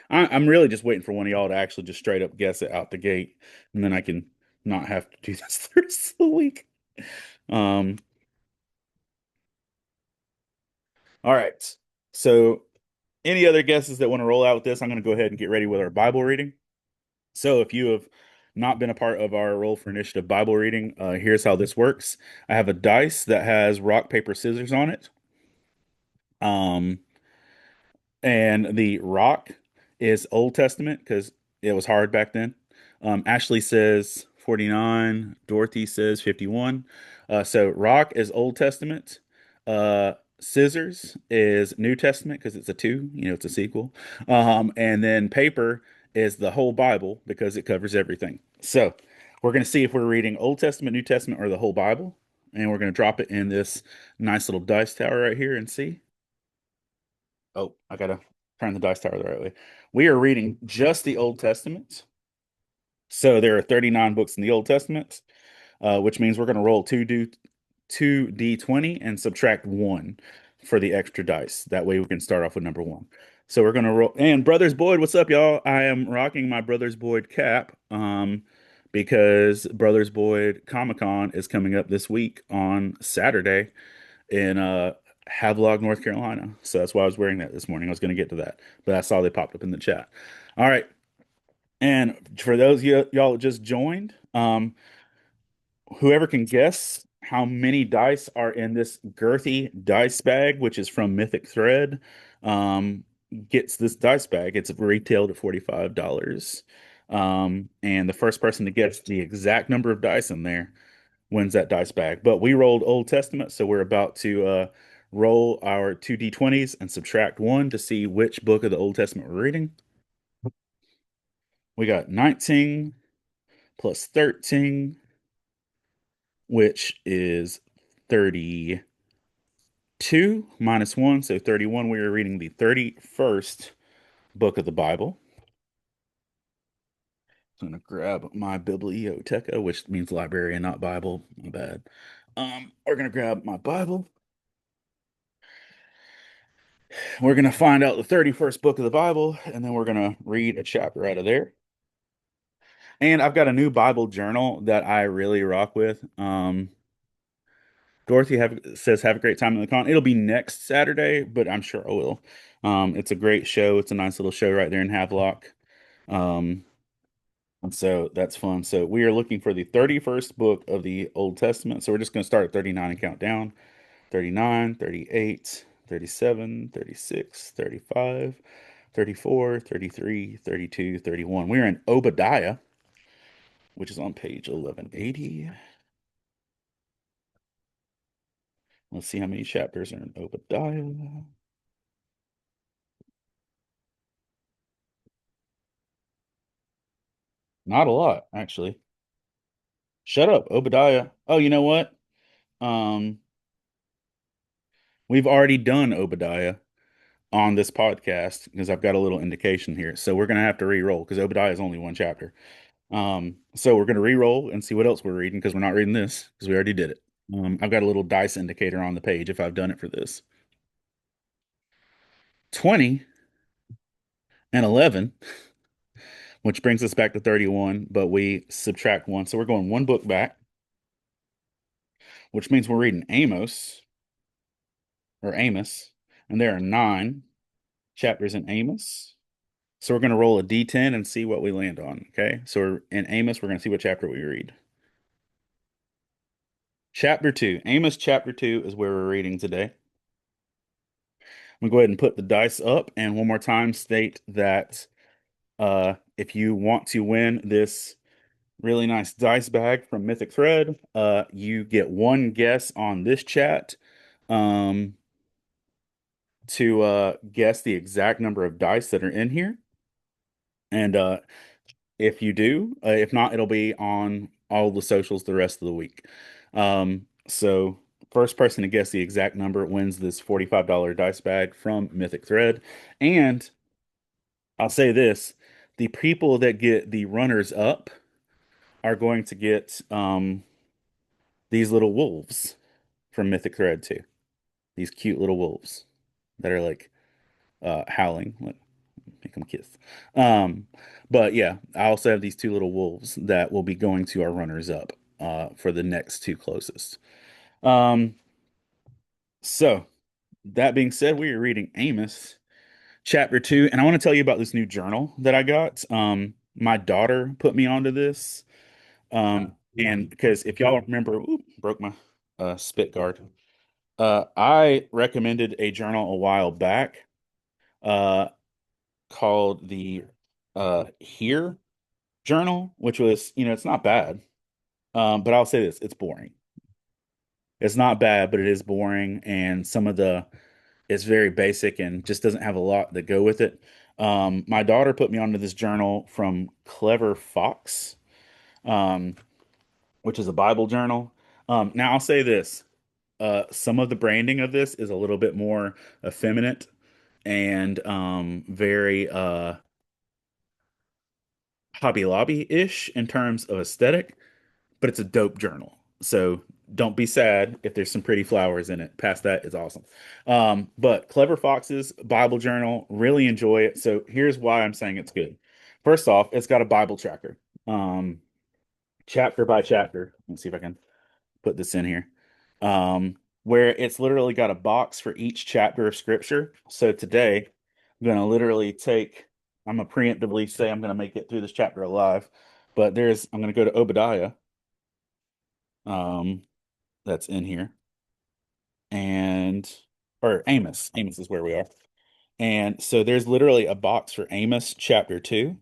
I'm really just waiting for one of y'all to actually just straight up guess it out the gate, and then I can not have to do this the rest of the week. Um, all right. So any other guesses that want to roll out with this, I'm going to go ahead and get ready with our Bible reading. So if you have not been a part of our Roll for Initiative Bible reading, here's how this works. I have a dice that has rock, paper, scissors on it. Um, and the rock is Old Testament because it was hard back then. Ashley says 49. Dorothy says 51. So rock is Old Testament. Scissors is New Testament because it's a two, it's a sequel. And then paper is the whole Bible because it covers everything. So we're going to see if we're reading Old Testament, New Testament, or the whole Bible. And we're going to drop it in this nice little dice tower right here and see. Oh, I gotta turn the dice tower the right way. We are reading just the Old Testament. So there are 39 books in the Old Testament, which means we're gonna roll two D20 and subtract one for the extra dice. That way we can start off with number one. So we're gonna roll. And Brothers Boyd, what's up, y'all? I am rocking my Brothers Boyd cap, because Brothers Boyd Comic Con is coming up this week on Saturday in Havelock, North Carolina. So that's why I was wearing that this morning. I was going to get to that, but I saw they popped up in the chat. All right. And for those y'all just joined, whoever can guess how many dice are in this girthy dice bag, which is from Mythic Thread, um, gets this dice bag. It's retailed at $45. And the first person to get the exact number of dice in there wins that dice bag. But we rolled Old Testament, so we're about to roll our two D20s and subtract one to see which book of the Old Testament we're reading. We got 19 plus 13, which is 32 minus 1, so 31. We are reading the 31st book of the Bible. So I'm going to grab my biblioteca, which means library and not Bible. My bad. We're going to grab my Bible. We're going to find out the 31st book of the Bible, and then we're going to read a chapter out of there. And I've got a new Bible journal that I really rock with. Dorothy says, have a great time in the con. It'll be next Saturday, but I'm sure I will. It's a great show. It's a nice little show right there in Havelock. Um, and so that's fun. So we are looking for the 31st book of the Old Testament. So we're just going to start at 39 and count down. 39, 38, 37, 36, 35, 34, 33, 32, 31. We're in Obadiah, which is on page 1180. Let's see how many chapters are in Obadiah. Not a lot, actually. Shut up, Obadiah. Oh, you know what? Um, we've already done Obadiah on this podcast because I've got a little indication here. So we're gonna have to re-roll because Obadiah is only one chapter. So we're gonna re-roll and see what else we're reading because we're not reading this because we already did it. I've got a little dice indicator on the page if I've done it for this. 20 and 11, which brings us back to 31, but we subtract one. So we're going one book back, which means we're reading Amos, and there are 9 chapters in Amos. So we're going to roll a d10 and see what we land on. Okay. So in Amos, we're going to see what chapter we read. Chapter 2. Amos chapter 2 is where we're reading today. I'm going to go ahead and put the dice up and one more time state that if you want to win this really nice dice bag from Mythic Thread, you get one guess on this chat um, to guess the exact number of dice that are in here. And if you do, if not, it'll be on all the socials the rest of the week. So first person to guess the exact number wins this $45 dice bag from Mythic Thread. And I'll say this, the people that get the runners up are going to get these little wolves from Mythic Thread too. These cute little wolves that are like howling. Make them kiss. Um, but yeah, I also have these two little wolves that will be going to our runners up for the next two closest. Um, so that being said, we are reading Amos chapter 2, and I want to tell you about this new journal that I got. My daughter put me onto this. And because if y'all remember, broke my spit guard. I recommended a journal a while back uh called the Here journal, which was, it's not bad. But I'll say this, it's boring. It's not bad, but it is boring, and it's very basic and just doesn't have a lot that go with it. My daughter put me onto this journal from Clever Fox, um, which is a Bible journal. Now I'll say this, some of the branding of this is a little bit more effeminate and very Hobby Lobby-ish in terms of aesthetic, but it's a dope journal. So don't be sad if there's some pretty flowers in it. Past that is awesome. But Clever Fox's Bible journal, really enjoy it. So here's why I'm saying it's good. First off, it's got a Bible tracker, um, chapter by chapter. Let's see if I can put this in here. Where it's literally got a box for each chapter of scripture. So today, I'm going to literally I'm going to preemptively say I'm going to make it through this chapter alive. But I'm going to go to Obadiah. Um, that's in here. And or Amos. Amos is where we are. And so there's literally a box for Amos chapter 2.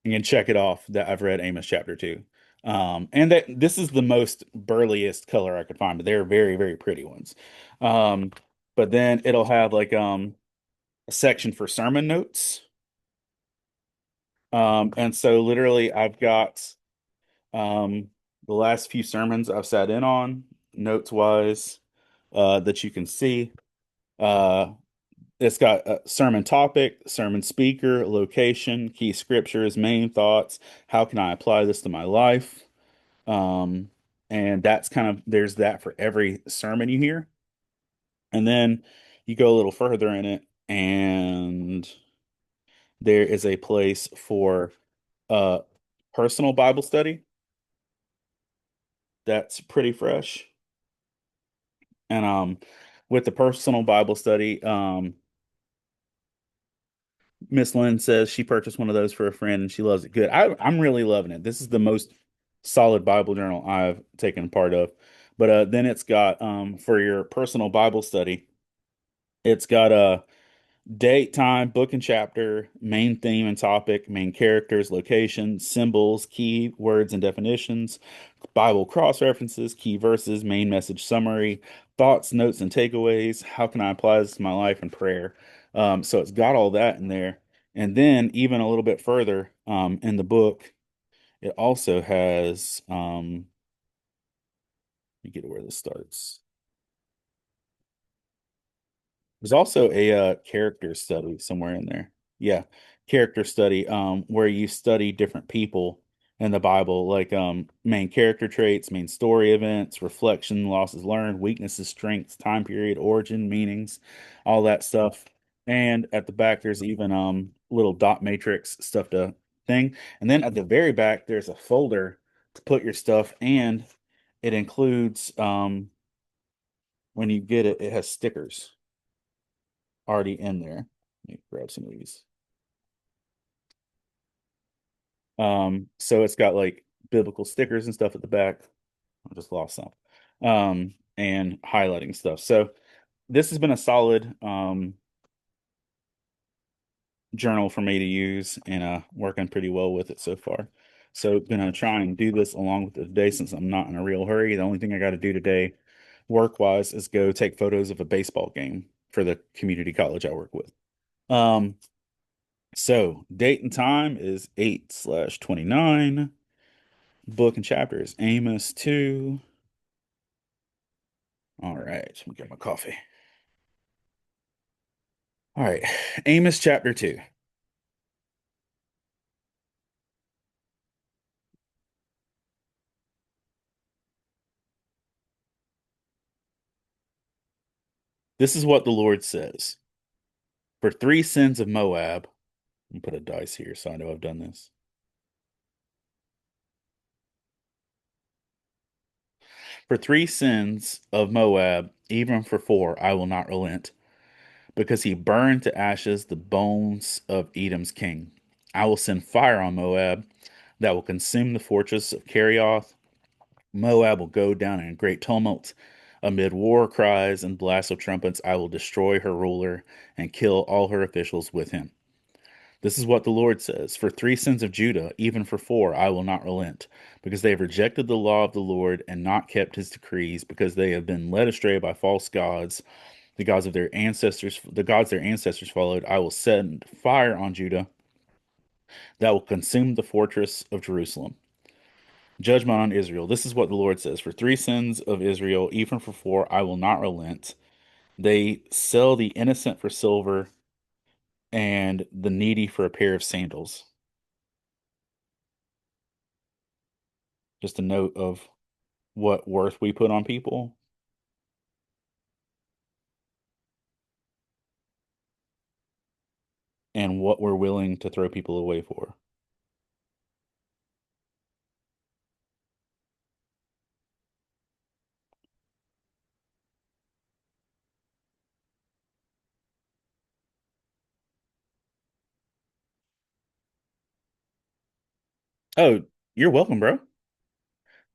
You can check it off that I've read Amos chapter 2. And that this is the most burliest color I could find, but they're very, very pretty ones. Um, but then it'll have like a section for sermon notes. And so literally I've got um the last few sermons I've sat in on, notes wise, that you can see. Uh It's got a sermon topic, sermon speaker, location, key scriptures, main thoughts. How can I apply this to my life? Um, and that's kind of there's that for every sermon you hear. And then you go a little further in it, and there is a place for uh personal Bible study that's pretty fresh. And with the personal Bible study, Miss Lynn says she purchased one of those for a friend and she loves it. Good. I'm really loving it. This is the most solid Bible journal I've taken part of. But then it's got for your personal Bible study, it's got a date, time, book and chapter, main theme and topic, main characters, location, symbols, key words and definitions, Bible cross references, key verses, main message summary, thoughts, notes, and takeaways. How can I apply this to my life and prayer? So it's got all that in there. And then even a little bit further in the book, it also has let me get to where this starts. There's also a character study somewhere in there. Yeah, character study where you study different people in the Bible, like main character traits, main story events, reflection, losses learned, weaknesses, strengths, time period, origin, meanings, all that stuff. And at the back there's even little dot matrix stuff to thing. And then at the very back there's a folder to put your stuff, and it includes when you get it, it has stickers already in there. Let me grab some of these. So it's got like biblical stickers and stuff at the back. I just lost some. And highlighting stuff. So this has been a solid journal for me to use and working pretty well with it so far. So gonna try and do this along with the day since I'm not in a real hurry. The only thing I got to do today, work wise, is go take photos of a baseball game for the community college I work with. Um, So date and time is 8/29. Book and chapter is Amos 2. All right, let me get my coffee. All right, Amos chapter 2. This is what the Lord says. For 3 sins of Moab, I'm put a dice here so I know I've done this. For 3 sins of Moab, even for 4, I will not relent, because he burned to ashes the bones of Edom's king. I will send fire on Moab that will consume the fortress of Kerioth. Moab will go down in great tumult. Amid war cries and blasts of trumpets, I will destroy her ruler and kill all her officials with him. This is what the Lord says. For 3 sins of Judah, even for 4, I will not relent, because they have rejected the law of the Lord and not kept his decrees, because they have been led astray by false gods, the gods their ancestors followed. I will send fire on Judah that will consume the fortress of Jerusalem. Judgment on Israel. This is what the Lord says. For 3 sins of Israel, even for 4, I will not relent. They sell the innocent for silver and the needy for a pair of sandals. Just a note of what worth we put on people and what we're willing to throw people away for. Oh, you're welcome, bro.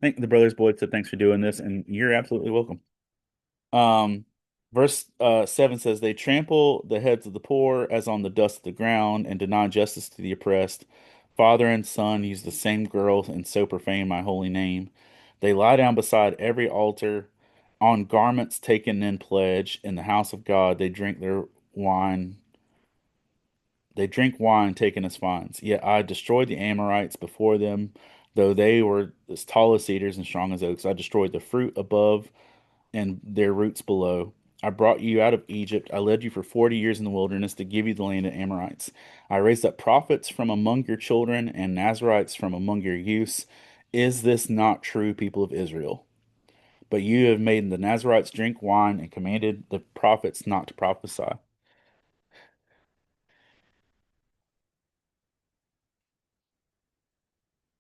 Thank the brothers Boyd said thanks for doing this, and you're absolutely welcome. Um, verse 7 says, "They trample the heads of the poor as on the dust of the ground, and deny justice to the oppressed. Father and son use the same girl, and so profane my holy name. They lie down beside every altar, on garments taken in pledge. In the house of God, they drink their wine. They drink wine taken as fines. Yet I destroyed the Amorites before them, though they were as tall as cedars and strong as oaks. I destroyed the fruit above and their roots below. I brought you out of Egypt. I led you for 40 years in the wilderness to give you the land of Amorites. I raised up prophets from among your children and Nazarites from among your youths. Is this not true, people of Israel? But you have made the Nazarites drink wine and commanded the prophets not to prophesy,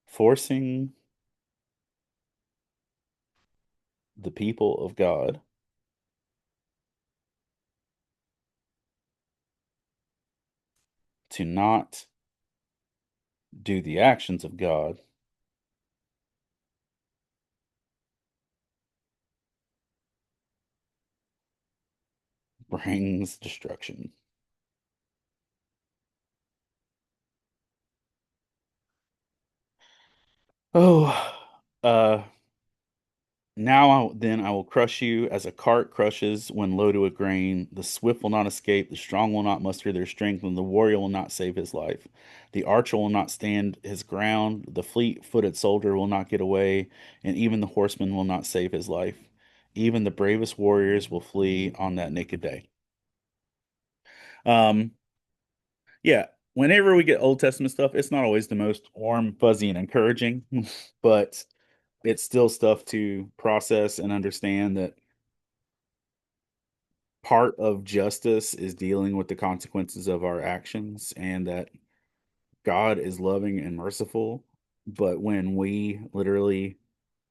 forcing the people of God to not do the actions of God brings destruction. Oh, uh, then I will crush you as a cart crushes when loaded with grain. The swift will not escape, the strong will not muster their strength, and the warrior will not save his life. The archer will not stand his ground, the fleet-footed soldier will not get away, and even the horseman will not save his life. Even the bravest warriors will flee on that naked day. Um, yeah, whenever we get Old Testament stuff, it's not always the most warm, fuzzy, and encouraging, but it's still stuff to process and understand that part of justice is dealing with the consequences of our actions and that God is loving and merciful. But when we literally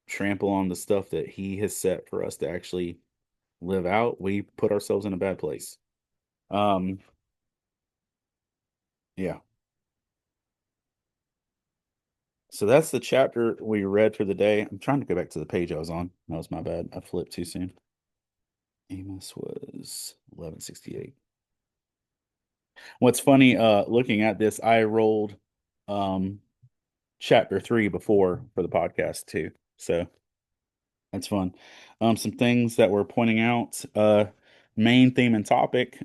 trample on the stuff that He has set for us to actually live out, we put ourselves in a bad place. Um, yeah. So that's the chapter we read for the day. I'm trying to go back to the page I was on. That was my bad. I flipped too soon. Amos was 1168. What's funny, looking at this, I rolled um chapter 3 before for the podcast too. So that's fun. Some things that we're pointing out. Main theme and topic,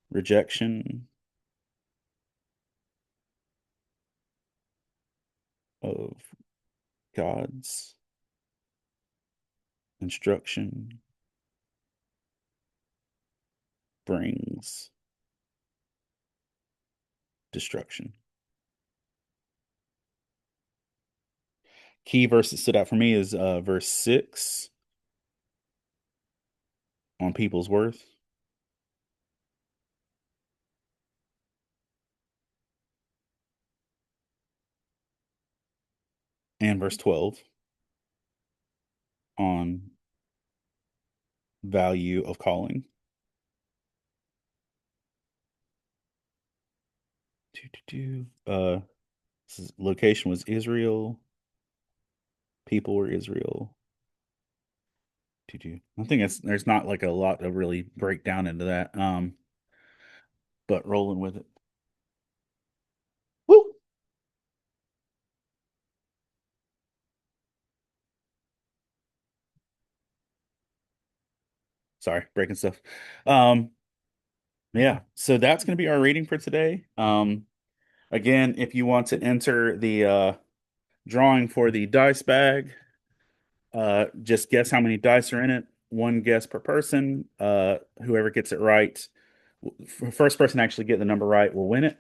rejection of God's instruction brings destruction. Key verse that stood out for me is verse 6 on people's worth and verse 12 on value of calling. Location was Israel. People were Israel. I think there's not like a lot to really break down into that. But rolling with it. Woo! Sorry, breaking stuff. Um, yeah, so that's gonna be our reading for today. Again, if you want to enter the drawing for the dice bag, just guess how many dice are in it. One guess per person. Whoever gets it right, first person to actually get the number right will win it.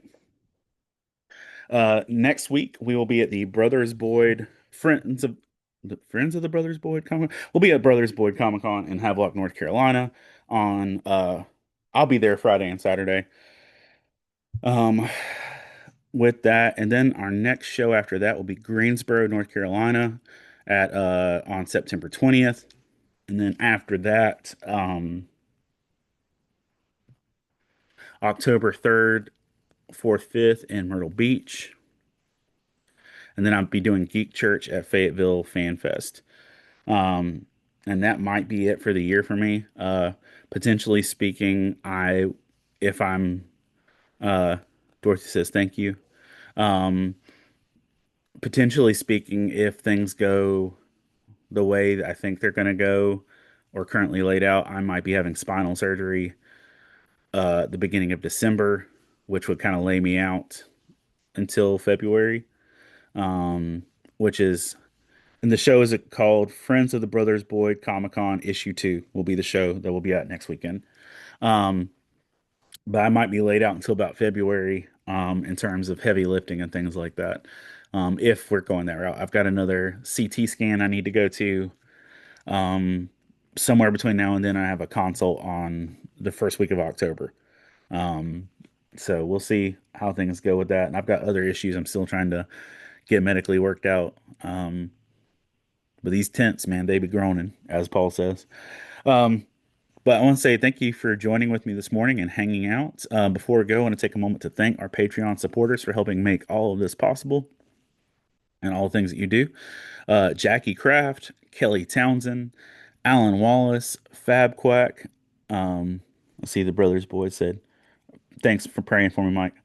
Next week we will be at the Brothers Boyd Friends of the Brothers Boyd Comic. We'll be at Brothers Boyd Comic Con in Havelock, North Carolina. On I'll be there Friday and Saturday. Um, with that, and then our next show after that will be Greensboro, North Carolina, at on September 20th, and then after that, October 3rd, 4th, 5th in Myrtle Beach. and then I'll be doing Geek Church at Fayetteville Fan Fest. Um, and that might be it for the year for me. Potentially speaking, if I'm, uh, Dorothy says thank you. Um, Potentially speaking, if things go the way that I think they're going to go or currently laid out, I might be having spinal surgery the beginning of December, which would kind of lay me out until February. Um, which is and the show is called Friends of the Brothers Boyd Comic Con Issue 2 will be the show that will be out next weekend. Um, but I might be laid out until about February in terms of heavy lifting and things like that. If we're going that route, I've got another CT scan I need to go to. Um, Somewhere between now and then, I have a consult on the first week of October. Um, so we'll see how things go with that. And I've got other issues I'm still trying to get medically worked out. But these tents, man, they be groaning, as Paul says. Um, but I want to say thank you for joining with me this morning and hanging out. Before we go, I want to take a moment to thank our Patreon supporters for helping make all of this possible and all the things that you do. Jackie Kraft, Kelly Townsend, Alan Wallace, Fab Quack. Let's see, the Brothers Boys said, thanks for praying for me, Mike.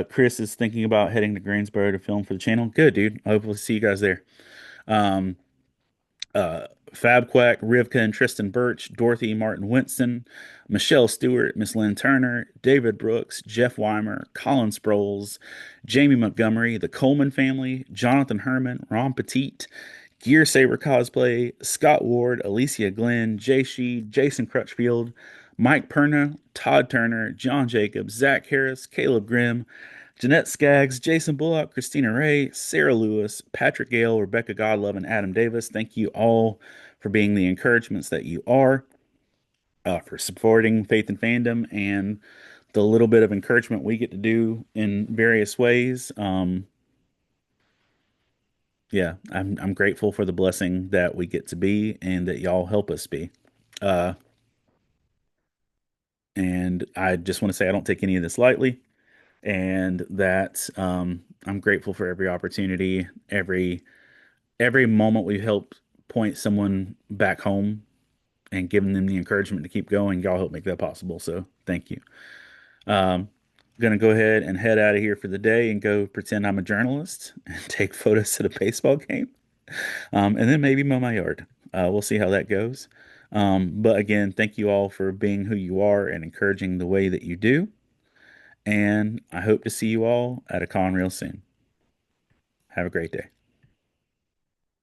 Chris is thinking about heading to Greensboro to film for the channel. Good, dude. I hope we'll see you guys there. Um, Fab Quack, Rivka and Tristan Birch, Dorothy Martin Winston, Michelle Stewart, Miss Lynn Turner, David Brooks, Jeff Weimer, Colin Sproles, Jamie Montgomery, the Coleman family, Jonathan Herman, Ron Petit, Gear Saber Cosplay, Scott Ward, Alicia Glenn, Jay Sheed, Jason Crutchfield, Mike Perna, Todd Turner, John Jacobs, Zach Harris, Caleb Grimm, Jeanette Skaggs, Jason Bullock, Christina Ray, Sarah Lewis, Patrick Gale, Rebecca Godlove, and Adam Davis. Thank you all for being the encouragements that you are, for supporting Faith and Fandom, and the little bit of encouragement we get to do in various ways. Yeah, I'm grateful for the blessing that we get to be and that y'all help us be. Uh, and I just want to say I don't take any of this lightly, and that I'm grateful for every opportunity, every moment we help point someone back home and giving them the encouragement to keep going. Y'all help make that possible. So thank you. Um, Gonna go ahead and head out of here for the day and go pretend I'm a journalist and take photos at a baseball game. And then maybe mow my yard. We'll see how that goes. But again, thank you all for being who you are and encouraging the way that you do. And I hope to see you all at a con real soon. Have a great day.